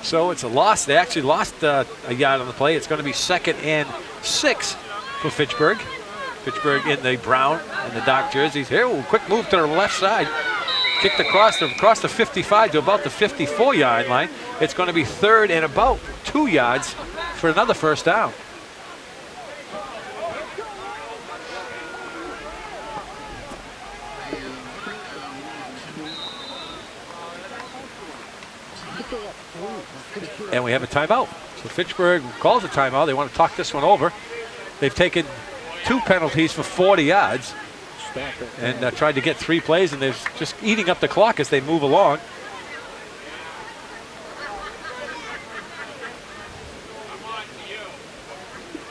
So it's a loss. They actually lost a yard on the play. It's going to be 2nd and 6 for Fitchburg. Fitchburg in the brown and the dark jerseys. Here, quick move to the left side. Kicked across the 55 to about the 54-yard line. It's going to be 3rd and about 2 yards for another 1st down. And we have a timeout. So Fitchburg calls a timeout. They want to talk this one over. They've taken 2 penalties for 40 yards and tried to get 3 plays, and they're just eating up the clock as they move along.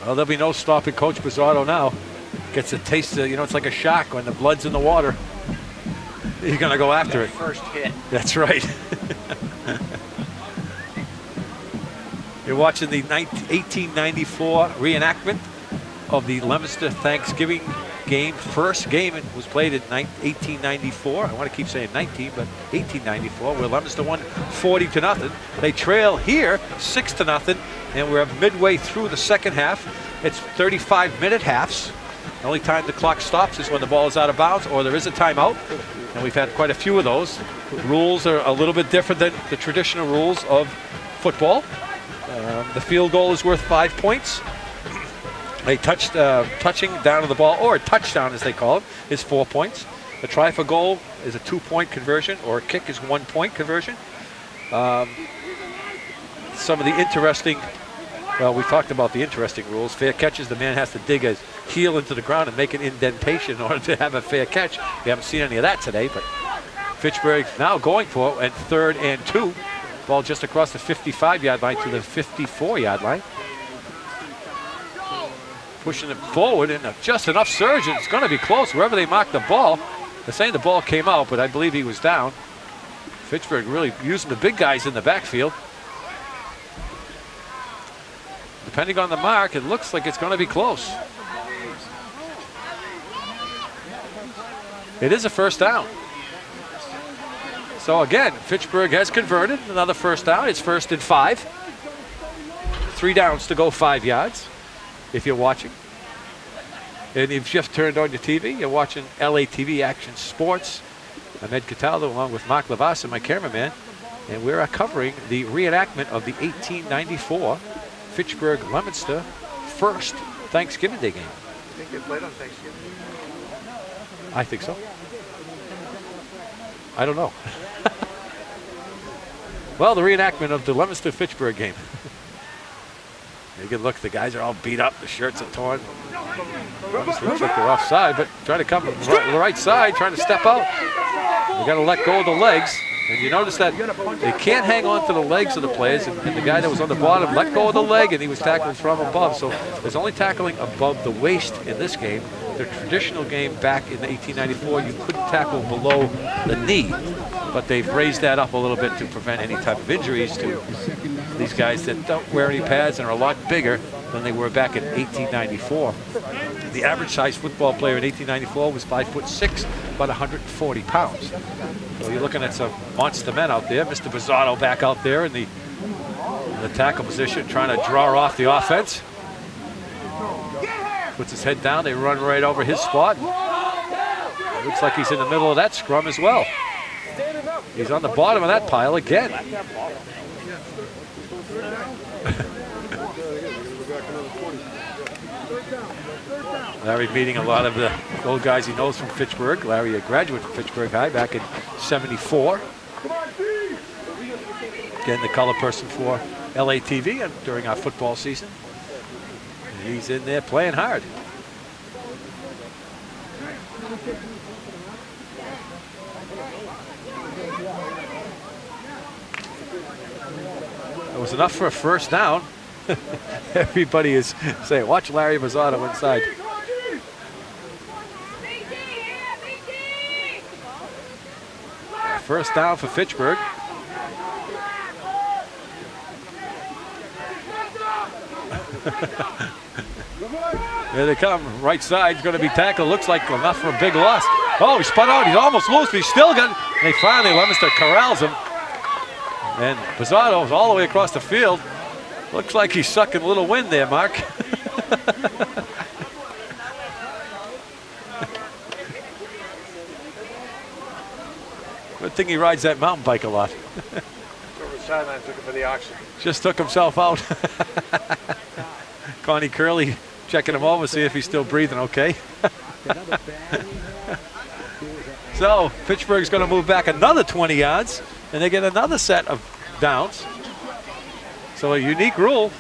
Well, there'll be no stopping Coach Bizzotto now. Gets a taste of, it's like a shark when the blood's in the water. He's going to go after it. First hit. That's right. You're watching the 1894 reenactment of the Leominster Thanksgiving game. First game was played in 1894. I want to keep saying 19, but 1894, where Leominster won 40-0. They trail here 6-0, and we're midway through the second half. It's 35-minute halves. The only time the clock stops is when the ball is out of bounds or there is a timeout, and we've had quite a few of those. Rules are a little bit different than the traditional rules of football. The field goal is worth 5 points. A touching down of the ball, or a touchdown as they call it, is 4 points. A try for goal is a 2-point conversion, or a kick is 1-point conversion. Some of the interesting, well, we talked about the interesting rules. Fair catches, the man has to dig his heel into the ground and make an indentation in order to have a fair catch. We haven't seen any of that today, but Fitchburg now going for it, and 3rd and 2. Ball just across the 55-yard line to the 54-yard line. Pushing it forward, and just enough surge. It's going to be close wherever they mark the ball. They're saying the ball came out, but I believe he was down. Fitchburg really using the big guys in the backfield. Depending on the mark, it looks like it's going to be close. It is a 1st down. So again, Fitchburg has converted another 1st down. It's 1st and 5. 3 downs to go, 5 yards. If you're watching, and you've just turned on your TV, you're watching LATV Action Sports. I'm Ed Cataldo along with Mark Lavassa, my cameraman, and we're covering the reenactment of the 1894 Fitchburg Leominster 1st Thanksgiving Day game. You think they played on Thanksgiving? I think so. I don't know. Well, the reenactment of the Leominster Fitchburg game. You can look, the guys are all beat up, the shirts are torn. Looks like they're offside, but trying to come from the right side, trying to step out. We got to let go of the legs. And you notice that they can't hang on to the legs of the players, and the guy that was on the bottom let go of the leg, and he was tackled from above. So there's only tackling above the waist in this game. The traditional game back in 1894, you couldn't tackle below the knee, but they've raised that up a little bit to prevent any type of injuries to these guys that don't wear any pads and are a lot bigger than they were back in 1894. The average size football player in 1894 was 5'6", about 140 pounds. So you're looking at some monster men out there. Mr. Bizzotto back out there in the tackle position, trying to draw off the offense. Puts his head down, they run right over his spot. It looks like he's in the middle of that scrum as well. He's on the bottom of that pile again. Larry meeting a lot of the old guys he knows from Fitchburg. Larry, a graduate from Fitchburg High back in '74. Again, the color person for LATV during our football season. And he's in there playing hard. It was enough for a first down. Everybody is saying, watch Larry Bizzotto inside. First down for Fitchburg. There they come. Right side's going to be tackled. Looks like enough for a big loss. Oh, he spun out. He's almost loose, but he's still got. They finally, Leominster corrals him. And Bizzotto is all the way across the field. Looks like he's sucking a little wind there, Mark. Good thing he rides that mountain bike a lot. Over the sideline, took it for the oxygen. Just took himself out. Connie Curley checking him over, see if he's still breathing okay. So Fitchburg's going to move back another 20 yards, and they get another set of downs. So a unique rule.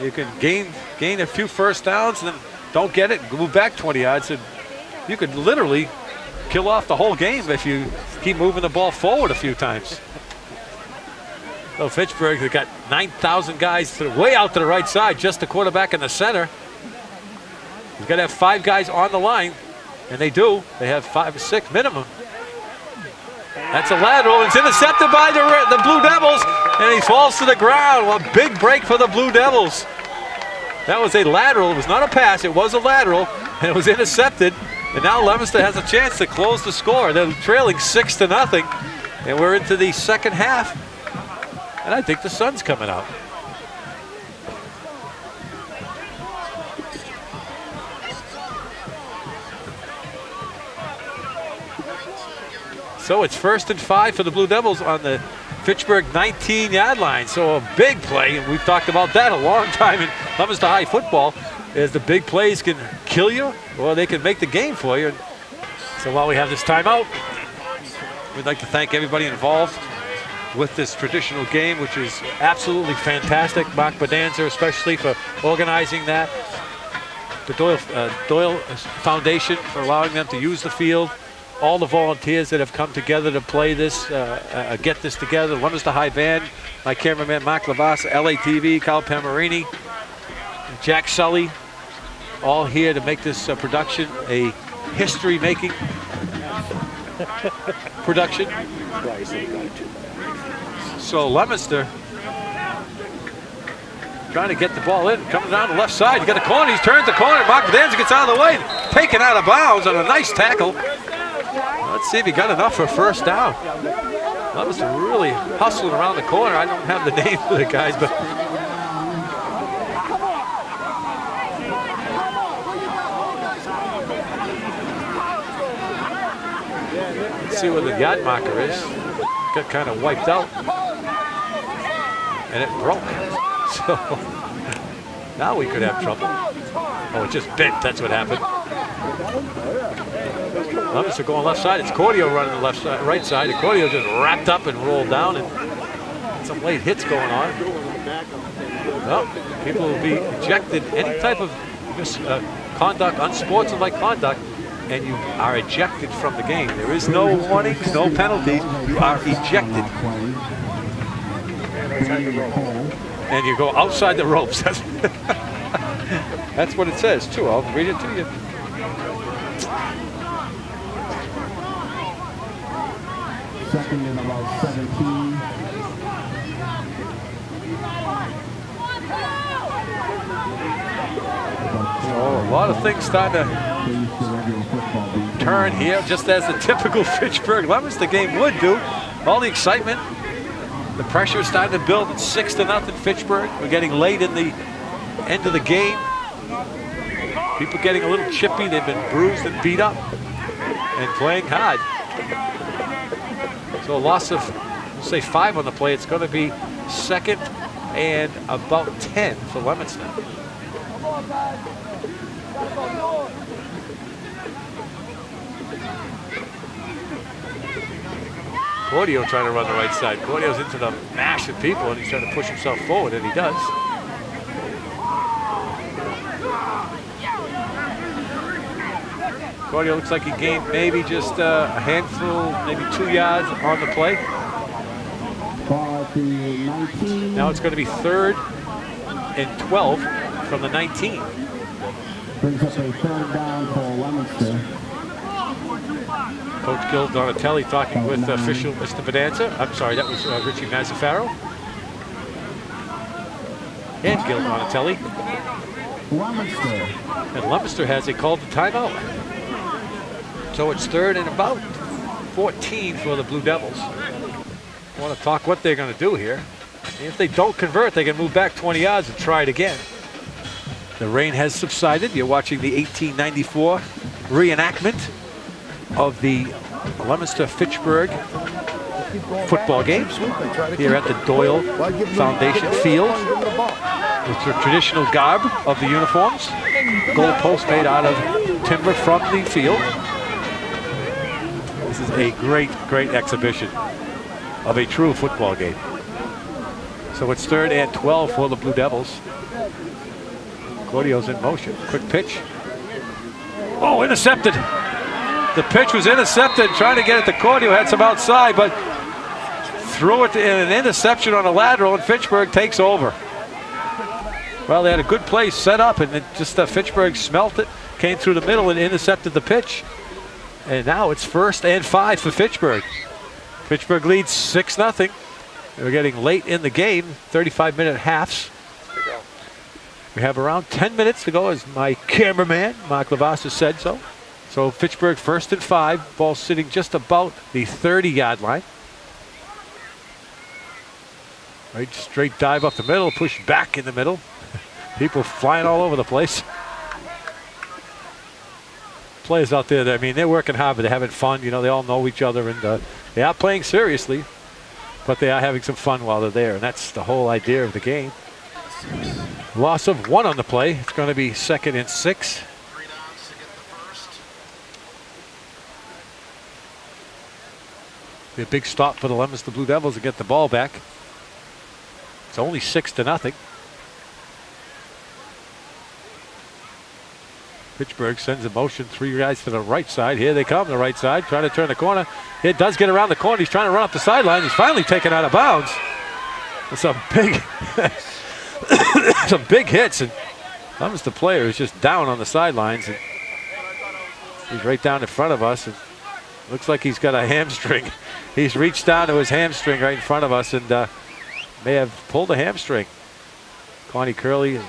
You can gain a few first downs, and then don't get it, move back 20 yards, and you could literally kill off the whole game if you keep moving the ball forward a few times. So Fitchburg, they've got 9,000 guys way out to the right side, just the quarterback in the center. You've got to have 5 guys on the line, and they do. They have 5 or 6 minimum. That's a lateral. It's intercepted by the Blue Devils, and he falls to the ground. Well, a big break for the Blue Devils. That was a lateral. It was not a pass. It was a lateral, and it was intercepted. And now Leominster has a chance to close the score. They're trailing 6-0, and we're into the second half. And I think the sun's coming out. So it's 1st and 5 for the Blue Devils on the Fitchburg 19-yard line. So a big play, and we've talked about that a long time in Leominster High football, is the big plays can kill you or they can make the game for you. So while we have this timeout, we'd like to thank everybody involved with this traditional game, which is absolutely fantastic. Mark Bedanzer especially for organizing that. The Doyle Foundation for allowing them to use the field. All the volunteers that have come together to play this, get this together. Leominster High Band, my cameraman Mark Lavassa, LATV, Kyle Pamarini, Jack Sully, all here to make this production a history-making production. So Leominster trying to get the ball in, coming down the left side. You got a corner, he turns the corner. Mark Bedanza gets out of the way, taken out of bounds on a nice tackle. Let's see if he got enough for first down. Leominster really hustling around the corner. I don't have the names of the guys, but let's see where the yard marker is. Got kind of wiped out, and it broke. So now we could have trouble. Oh, it just bent. That's what happened. Leominster going left side. It's Cordio running the left side, right side. And Cordio just wrapped up and rolled down, and some late hits going on. Well, people will be ejected. Any type of misconduct, unsportsmanlike conduct and you are ejected from the game. There is no warnings, no penalties. You are ejected. And you go outside the ropes. That's what it says, too. I'll read it to you. Second and about 17. Oh, a lot of things starting to turn here, just as the typical Fitchburg Leominster game would do. All the excitement, the pressure is starting to build. It's 6-0 Fitchburg. We're getting late in the end of the game. People getting a little chippy. They've been bruised and beat up and playing hard. So a loss of, we'll say 5 on the play. It's going to be second and about 10 for Leominster. Cordio trying to run the right side. Cordio's into the mash of people, and he's trying to push himself forward, and he does. Cordio looks like he gained maybe just a handful, maybe 2 yards on the play. Now it's going to be 3rd and 12 from the 19. Brings up a 3rd down for Leominster. Coach Gil Donatelli talking with official Mr. Bedanza. I'm sorry, that was Richie Mazzaferro. And Gil Donatelli. Leominster. And Leominster has a called the timeout. So it's 3rd and about 14 for the Blue Devils. I want to talk what they're going to do here. If they don't convert, they can move back 20 yards and try it again. The rain has subsided. You're watching the 1894 reenactment of the Leominster-Fitchburg football games here at the Doyle Foundation Field with the traditional garb of the uniforms. Goal post made out of timber from the field. This is a great, great exhibition of a true football game. So it's 3rd and 12 for the Blue Devils. Cordio's in motion. Quick pitch. Oh, intercepted. The pitch was intercepted, trying to get it to Cordio. Had some outside, but threw it in an interception on a lateral, and Fitchburg takes over. Well, they had a good play set up, and it just Fitchburg smelt it, came through the middle and intercepted the pitch. And now it's 1st and 5 for Fitchburg. Fitchburg leads 6-0. We're getting late in the game, 35-minute halves. We have around 10 minutes to go, as my cameraman, Mark Lavassa, said so. So Fitchburg 1st and 5, ball sitting just about the 30-yard line. Right, straight dive up the middle, push back in the middle. People flying all over the place. Players out there, I mean, they're working hard, but they're having fun. You know, they all know each other, and they are playing seriously, but they are having some fun while they're there, and that's the whole idea of the game. Loss of 1 on the play. It's going to be 2nd and 6. Be a big stop for the Leominster Blue Devils to get the ball back. It's only 6-0. Fitchburg sends a motion, 3 guys to the right side. Here they come, the right side, trying to turn the corner. It does get around the corner. He's trying to run up the sideline. He's finally taken out of bounds. Some big, some big hits, and Leominster player is just down on the sidelines. And he's right down in front of us, and looks like he's got a hamstring. He's reached down to his hamstring right in front of us, and may have pulled a hamstring. Connie Curley,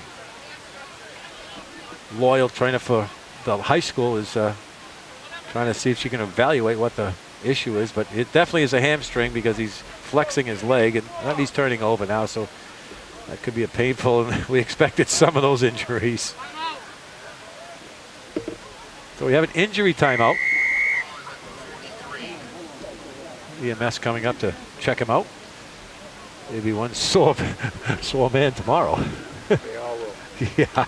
loyal trainer for the high school, is trying to see if she can evaluate what the issue is, but it definitely is a hamstring because he's flexing his leg, and he's turning over now, so that could be a painful, and we expected some of those injuries. So we have an injury timeout. EMS coming up to check him out. Maybe one sore man tomorrow. They all will. Yeah.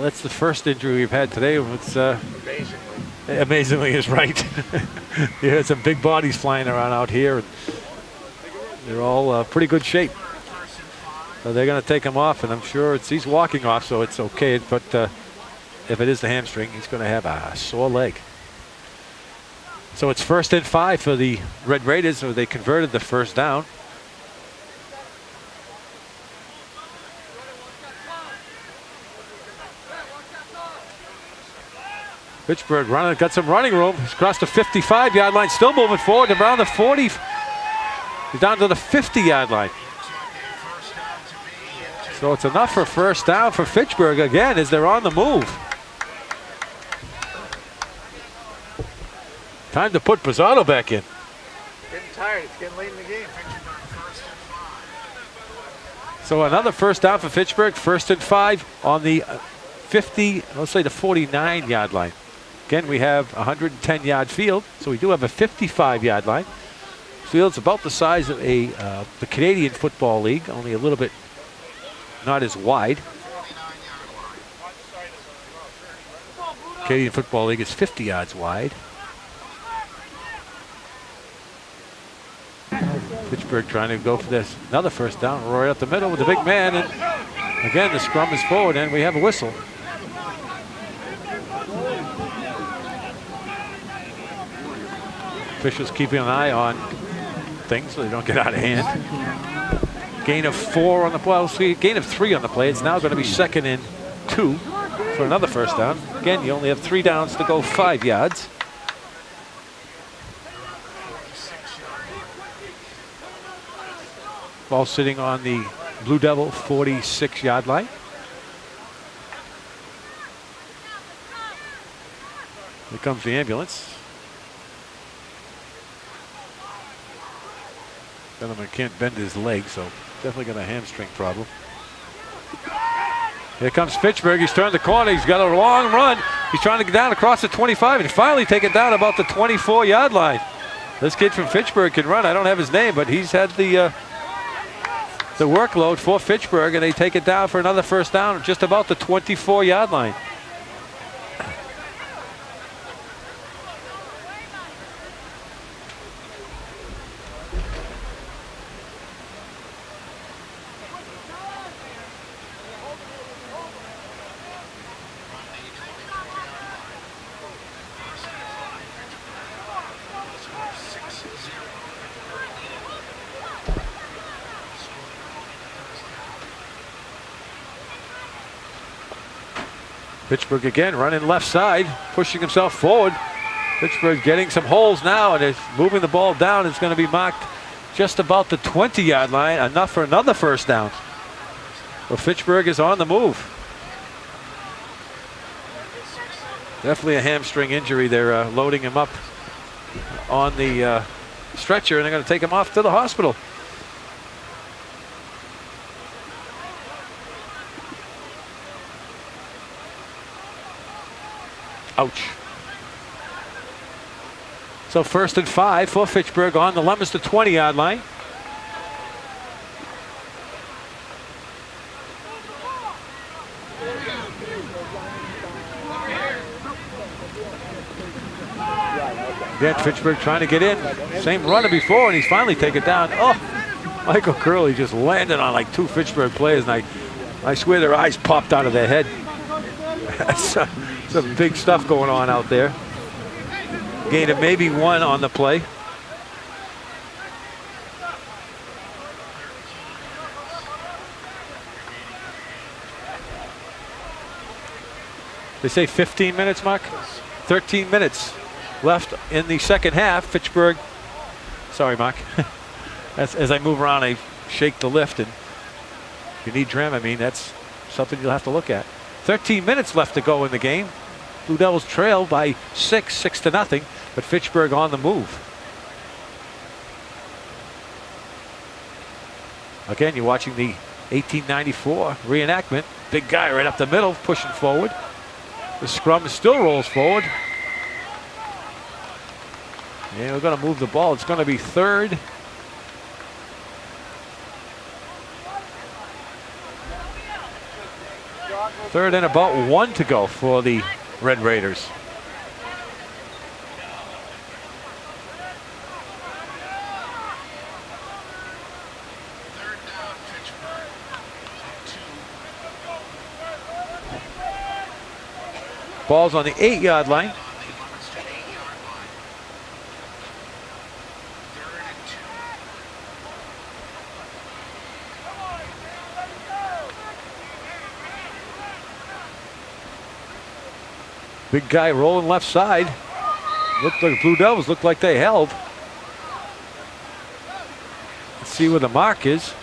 Well, that's the first injury we've had today. It's amazingly is right. You had some big bodies flying around out here, and they're all pretty good shape. So they're going to take him off, and I'm sure he's walking off, so it's okay. But if it is the hamstring, he's going to have a sore leg. So it's 1st and 5 for the Red Raiders, so they converted the first down. Fitchburg running, got some running room. He's crossed the 55-yard line, still moving forward around the 40. He's down to the 50-yard line. So it's enough for first down for Fitchburg again as they're on the move. Time to put Posado back in. Getting tired. It's getting late in the game. So another first down for Fitchburg. 1st and 5 on the 50, let's say the 49-yard line. Again, we have a 110-yard field, so we do have a 55-yard line. Field's about the size of the Canadian Football League, only a little bit not as wide. Canadian Football League is 50 yards wide. Fitchburg trying to go for this another first down right up the middle with the big man, and again the scrum is forward and we have a whistle. Officials keeping an eye on things so they don't get out of hand. Gain of 4 on the play. Well, see, gain of 3 on the play. It's now going to be 2nd and 2 for another first down. Again, you only have 3 downs to go 5 yards. Ball sitting on the Blue Devil 46-yard line. Here comes the ambulance. Gentleman can't bend his leg, so definitely got a hamstring problem. Here comes Fitchburg. He's turned the corner. He's got a long run. He's trying to get down across the 25 and finally take it down about the 24-yard line. This kid from Fitchburg can run. I don't have his name, but he's had the workload for Fitchburg, and they take it down for another first down just about the 24-yard line. Fitchburg again running left side, pushing himself forward. Fitchburg getting some holes now and is moving the ball down. It's going to be marked just about the 20-yard line, enough for another first down. Well, Fitchburg is on the move. Definitely a hamstring injury. They're loading him up on the stretcher, and they're going to take him off to the hospital. Ouch. So 1st and 5 for Fitchburg on the Leominster 20-yard line. Again, Fitchburg trying to get in. Same runner before, and he's finally taken down. Oh, Michael Curley just landed on like 2 Fitchburg players, and I swear their eyes popped out of their head. That's some big stuff going on out there. Gain of maybe 1 on the play. They say 15 minutes, Mark? 13 minutes left in the second half. Fitchburg, sorry, Mark. As I move around, I shake the lift, and if you need Dramamine, that's something you'll have to look at. 13 minutes left to go in the game. Blue Devils trail by 6-0, but Fitchburg on the move. Again, you're watching the 1894 reenactment. Big guy right up the middle, pushing forward. The scrum still rolls forward. And we're going to move the ball. It's going to be 3rd. Third and about 1 to go for the Red Raiders. Ball's on the 8-yard line. Big guy rolling left side. Looked like the Blue Devils looked like they held. Let's see where the mark is.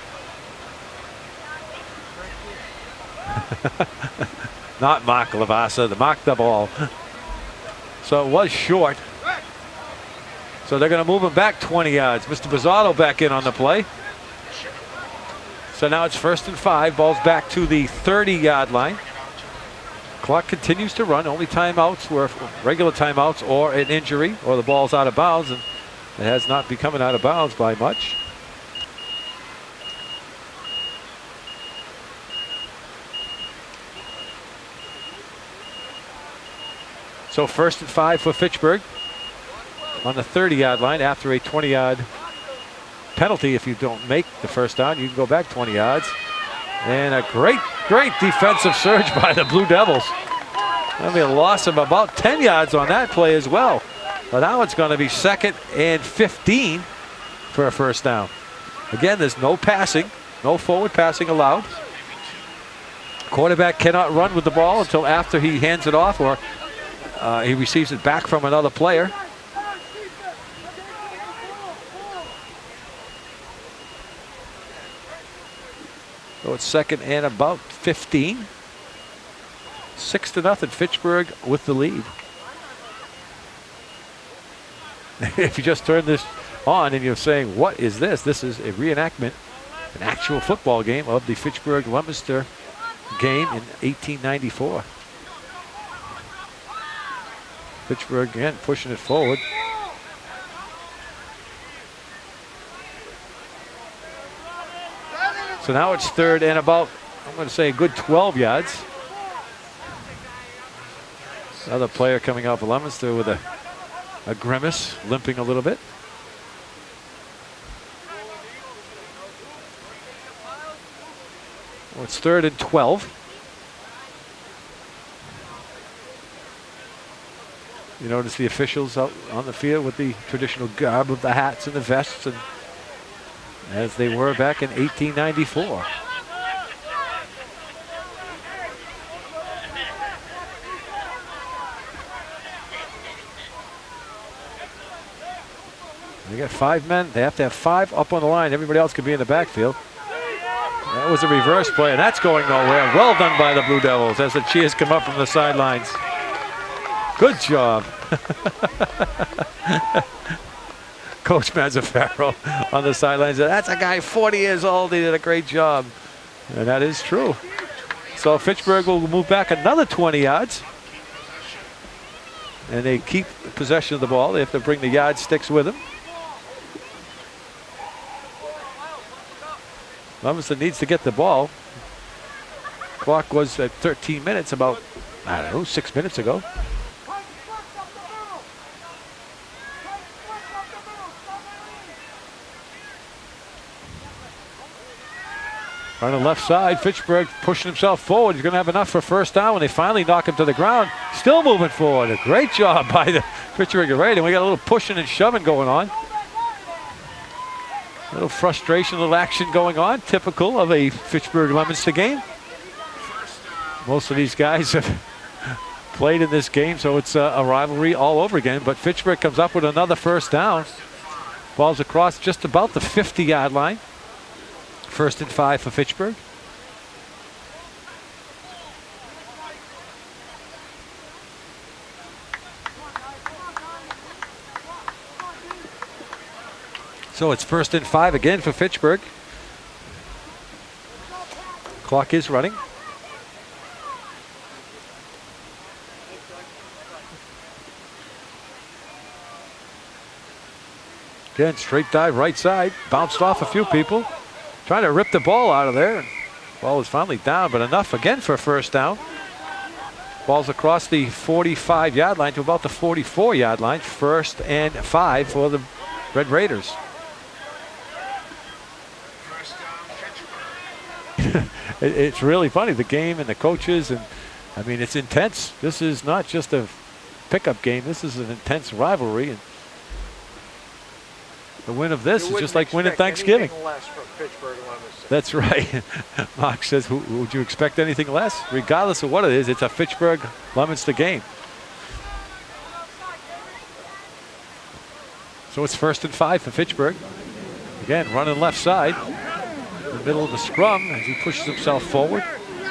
Not Mark Lavasa, the mark the ball. So it was short. So they're going to move him back 20 yards. Mr. Bizzotto back in on the play. So now it's 1st and 5. Ball's back to the 30-yard line. Clock continues to run. Only timeouts were regular timeouts or an injury or the ball's out of bounds, and it has not been coming out of bounds by much. So 1st and 5 for Fitchburg on the 30-yard line after a 20-yard penalty. If you don't make the first down, you can go back 20 yards. And a great defensive surge by the Blue Devils. I mean, a loss of about 10 yards on that play as well. But now it's going to be 2nd and 15 for a first down. Again, there's no passing, no forward passing allowed. Quarterback cannot run with the ball until after he hands it off or he receives it back from another player. So it's 2nd and about 15. 6-0 Fitchburg with the lead. If you just turn this on and you're saying, what is this? This is a reenactment, an actual football game of the Fitchburg-Leominster game in 1894. Fitchburg again pushing it forward. So now it's 3rd and about, I'm going to say, a good 12 yards. Another player coming off of Leominster with a grimace, limping a little bit. Well, it's 3rd and 12. You notice the officials out on the field with the traditional garb of the hats and the vests, and as they were back in 1894. They got 5 men. They have to have 5 up on the line. Everybody else could be in the backfield. That was a reverse play, and that's going nowhere. Well done by the Blue Devils as the cheers come up from the sidelines. Good job. Coach Mazzaferro on the sidelines said, that's a guy 40 years old. He did a great job. And that is true. So Fitchburg will move back another 20 yards. And they keep possession of the ball. They have to bring the yardsticks with them. Leominster needs to get the ball. Clock was at 13 minutes about, I don't know, 6 minutes ago. On the left side, Fitchburg pushing himself forward. He's going to have enough for first down when they finally knock him to the ground. Still moving forward. A great job by the Fitchburg Raiders. And we got a little pushing and shoving going on. A little frustration, a little action going on. Typical of a Fitchburg-Leominster game. Most of these guys have played in this game, so it's a rivalry all over again. But Fitchburg comes up with another first down. Ball's across just about the 50-yard line. 1st and 5 for Fitchburg. So it's 1st and 5 again for Fitchburg. Clock is running. Again, straight dive right side. Bounced off a few people. Trying to rip the ball out of there. Ball was finally down, but enough again for a first down. Ball's across the 45-yard line to about the 44-yard line. 1st and 5 for the Red Raiders. It's really funny, the game and the coaches, and I mean, it's intense. This is not just a pickup game. This is an intense rivalry, and the win of this is just like winning Thanksgiving. Less from Fitchburg and Leominster. That's right. Mark says, would you expect anything less? Regardless of what it is, it's a Fitchburg-Leominster game. So it's 1st and 5 for Fitchburg. Again, running left side. In the middle of the scrum as he pushes himself forward.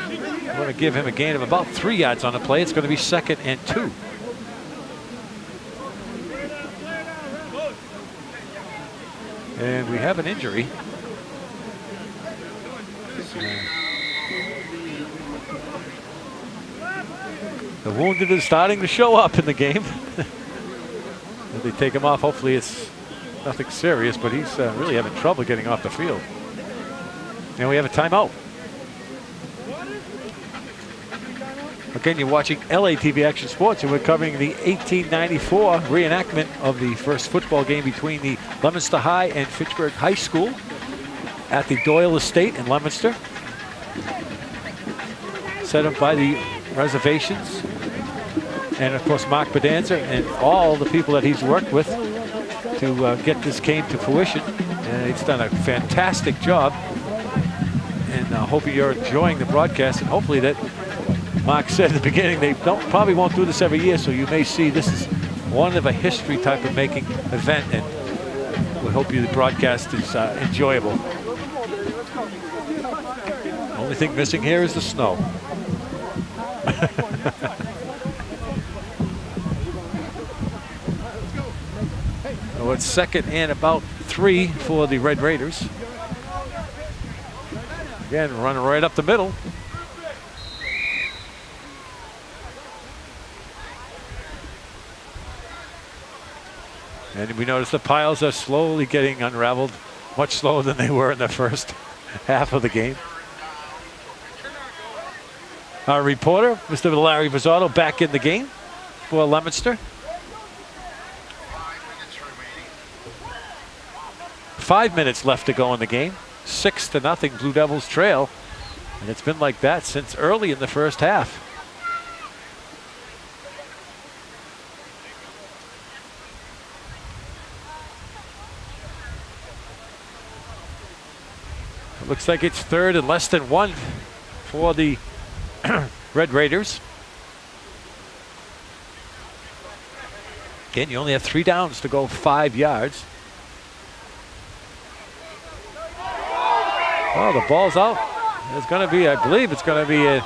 We're going to give him a gain of about 3 yards on the play. It's going to be 2nd and 2. And we have an injury. The wounded is starting to show up in the game. As they take him off, hopefully it's nothing serious, but he's really having trouble getting off the field. And we have a timeout. Again, you're watching LATV Action Sports, and we're covering the 1894 reenactment of the first football game between the Leominster High and Fitchburg High School at the Doyle Estate in Leominster. Set up by the reservations. And of course, Mark Bedanza and all the people that he's worked with to get this game to fruition. And it's done a fantastic job. And I hope you're enjoying the broadcast, and hopefully that Mark said at the beginning they probably won't do this every year, so you may see this is one of a history type of making event, and we hope the broadcast is enjoyable. The only thing missing here is the snow. So it's 2nd and about 3 for the Red Raiders. Again, running right up the middle. And we notice the piles are slowly getting unraveled, much slower than they were in the first half of the game. Our reporter, Mr. Larry Bizzotto, back in the game for Leominster. 5 minutes left to go in the game. 6-0 Blue Devils trail. And it's been like that since early in the first half. It looks like it's 3rd and less than 1 for the Red Raiders. Again, you only have 3 downs to go 5 yards. Oh, the ball's out. It's going to be, I believe it's going to be a...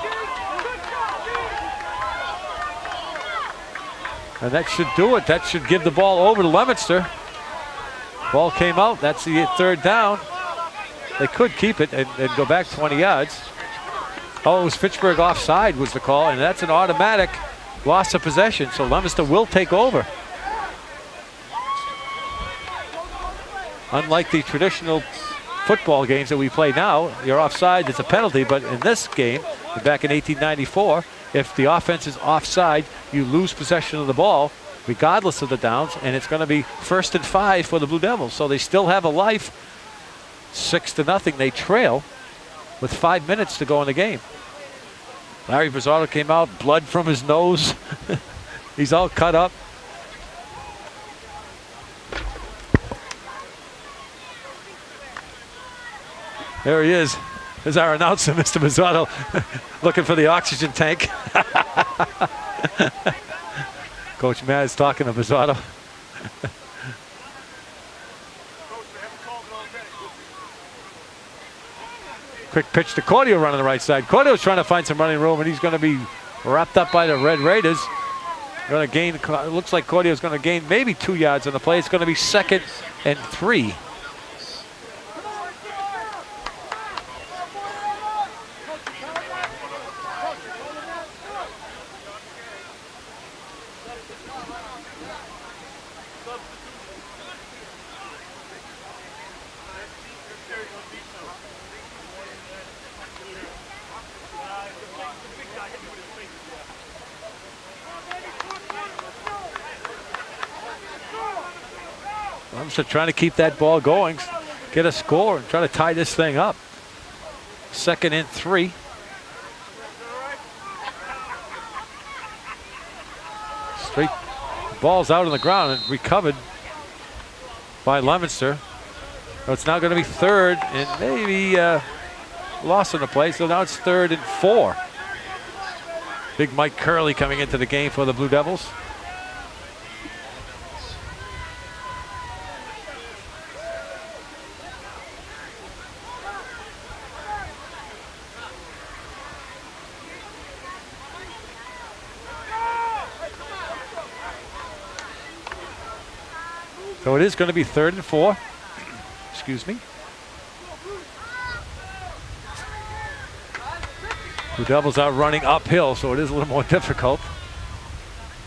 And that should do it. That should give the ball over to Leominster. Ball came out. That's the 3rd down. They could keep it and go back 20 yards. Oh, it was Fitchburg offside was the call, and that's an automatic loss of possession. So Leominster will take over. Unlike the traditional football games that we play now, you're offside, it's a penalty, but in this game, back in 1894, if the offense is offside, you lose possession of the ball, regardless of the downs, and it's going to be 1st and 5 for the Blue Devils. So they still have a life. 6-0, they trail with 5 minutes to go in the game. Larry Bizzotto came out, blood from his nose. He's all cut up. There he is. There's our announcer, Mr. Bizzotto, looking for the oxygen tank. Coach Maz talking to Bizzotto. Quick pitch to Cordio running the right side. Cordio's trying to find some running room, and he's going to be wrapped up by the Red Raiders. Going to gain, it looks like Cordio's going to gain maybe 2 yards on the play. It's going to be 2nd and 3. Leominster trying to keep that ball going, get a score, and try to tie this thing up. 2nd and 3. Straight balls out on the ground and recovered by Leominster. So it's now going to be 3rd and maybe lost on the play. So now it's 3rd and 4. Big Mike Curley coming into the game for the Blue Devils. So it is going to be 3rd and 4. Excuse me. The Devils are running uphill, so it is a little more difficult.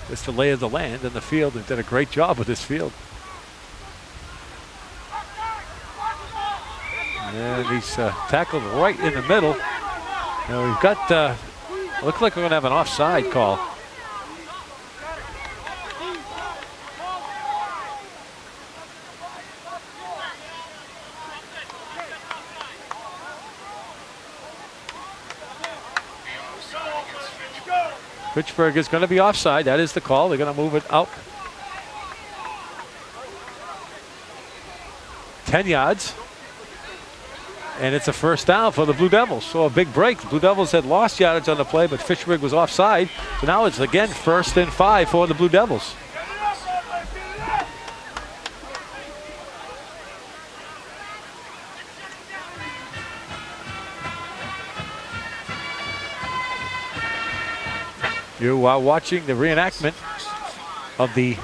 Just the lay of the land and the field. They've done a great job with this field. And he's tackled right in the middle. Now we've got, looks like we're going to have an offside call. Fitchburg is going to be offside. That is the call. They're going to move it out 10 yards. And it's a 1st down for the Blue Devils. So a big break. The Blue Devils had lost yardage on the play, but Fitchburg was offside. So now it's again 1st and 5 for the Blue Devils. You are watching the reenactment of the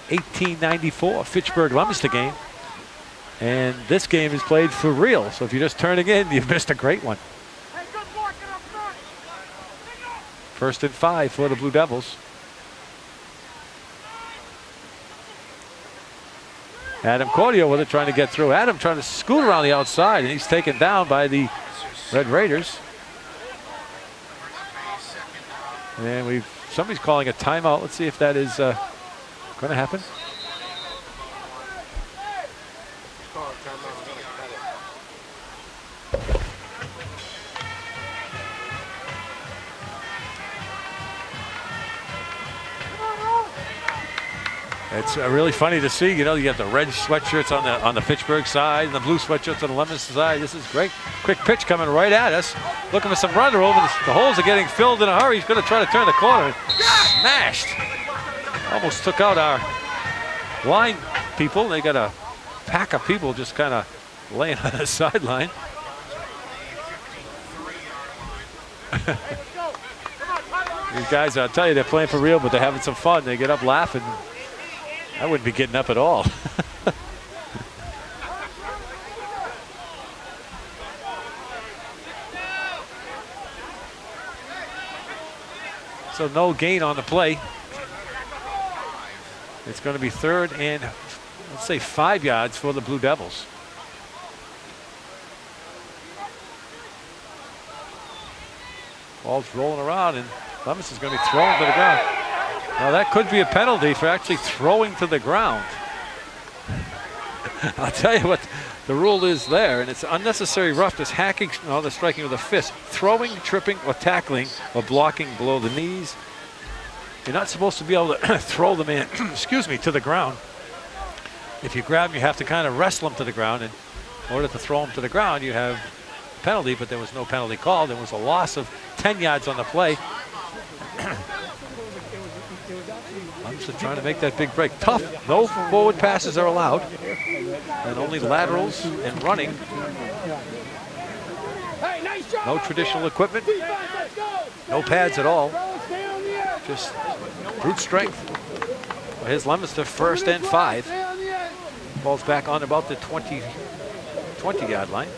1894 Fitchburg-Leominster game. And this game is played for real. So if you're just turning in, you've missed a great one. 1st and 5 for the Blue Devils. Adam Cordio with it, trying to get through. Adam trying to scoot around the outside, and he's taken down by the Red Raiders. And somebody's calling a timeout. Let's see if that is going to happen. It's really funny to see. You know, you got the red sweatshirts on the Fitchburg side and the blue sweatshirts on the Leominster side. This is great. Quick pitch coming right at us. Looking for some run over. The holes are getting filled in a hurry. He's going to try to turn the corner. Smashed. Almost took out our line people. They got a pack of people just kind of laying on the sideline. These guys, I'll tell you, they're playing for real, but they're having some fun. They get up laughing. I wouldn't be getting up at all. So no gain on the play. It's going to be 3rd and, let's say, 5 yards for the Blue Devils. Ball's rolling around, and Leominster's going to be thrown to the ground. Now that could be a penalty for actually throwing to the ground. I'll tell you what the rule is there, and it's unnecessary roughness, hacking, no, the striking with a fist, throwing, tripping, or tackling, or blocking below the knees. You're not supposed to be able to throw them in, excuse me, to the ground. If you grab them, you have to kind of wrestle them to the ground, and in order to throw them to the ground, you have a penalty, but there was no penalty called. There was a loss of 10 yards on the play. Leominster trying to make that big break. Tough. No forward passes are allowed. And only laterals and running. No traditional equipment. No pads at all. Just brute strength. Here's Leominster 1st and 5. Ball's back on about the 20-yard line.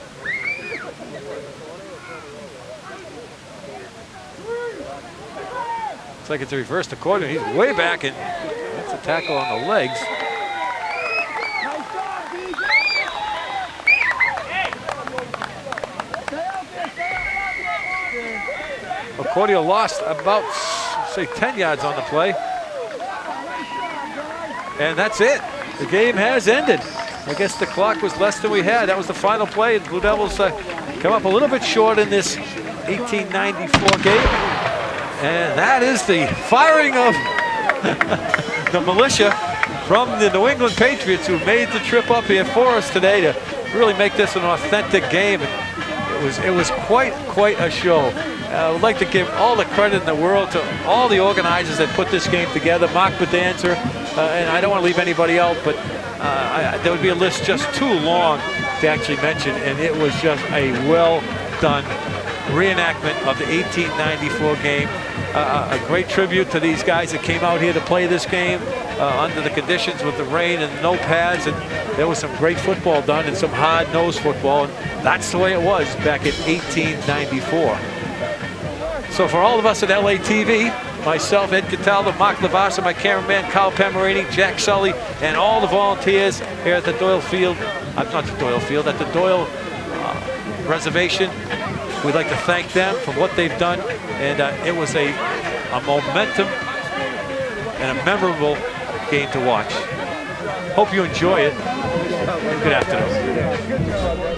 Looks like it's a reverse to Corder. He's way back, and that's a tackle on the legs. Cordio lost about say 10 yards on the play. And that's it. The game has ended. I guess the clock was less than we had. That was the final play. The Blue Devils come up a little bit short in this 1894 game. And that is the firing of the militia from the New England Patriots, who made the trip up here for us today to really make this an authentic game. It was quite a show. I would like to give all the credit in the world to all the organizers that put this game together. Mark Bedancer, and I don't want to leave anybody out, but there would be a list just too long to actually mention, and it was just a well-done reenactment of the 1894 game. A great tribute to these guys that came out here to play this game under the conditions with the rain and no pads, and there was some great football done and some hard-nosed football, and that's the way it was back in 1894. So for all of us at LA TV, myself, Ed Cataldo, Mark Lavassa, my cameraman, Kyle Pamarini, Jack Sully, and all the volunteers here at the Doyle Field, not the Doyle Field, at the Doyle Reservation. We'd like to thank them for what they've done, and it was a momentum and a memorable game to watch. Hope you enjoy it. Good afternoon.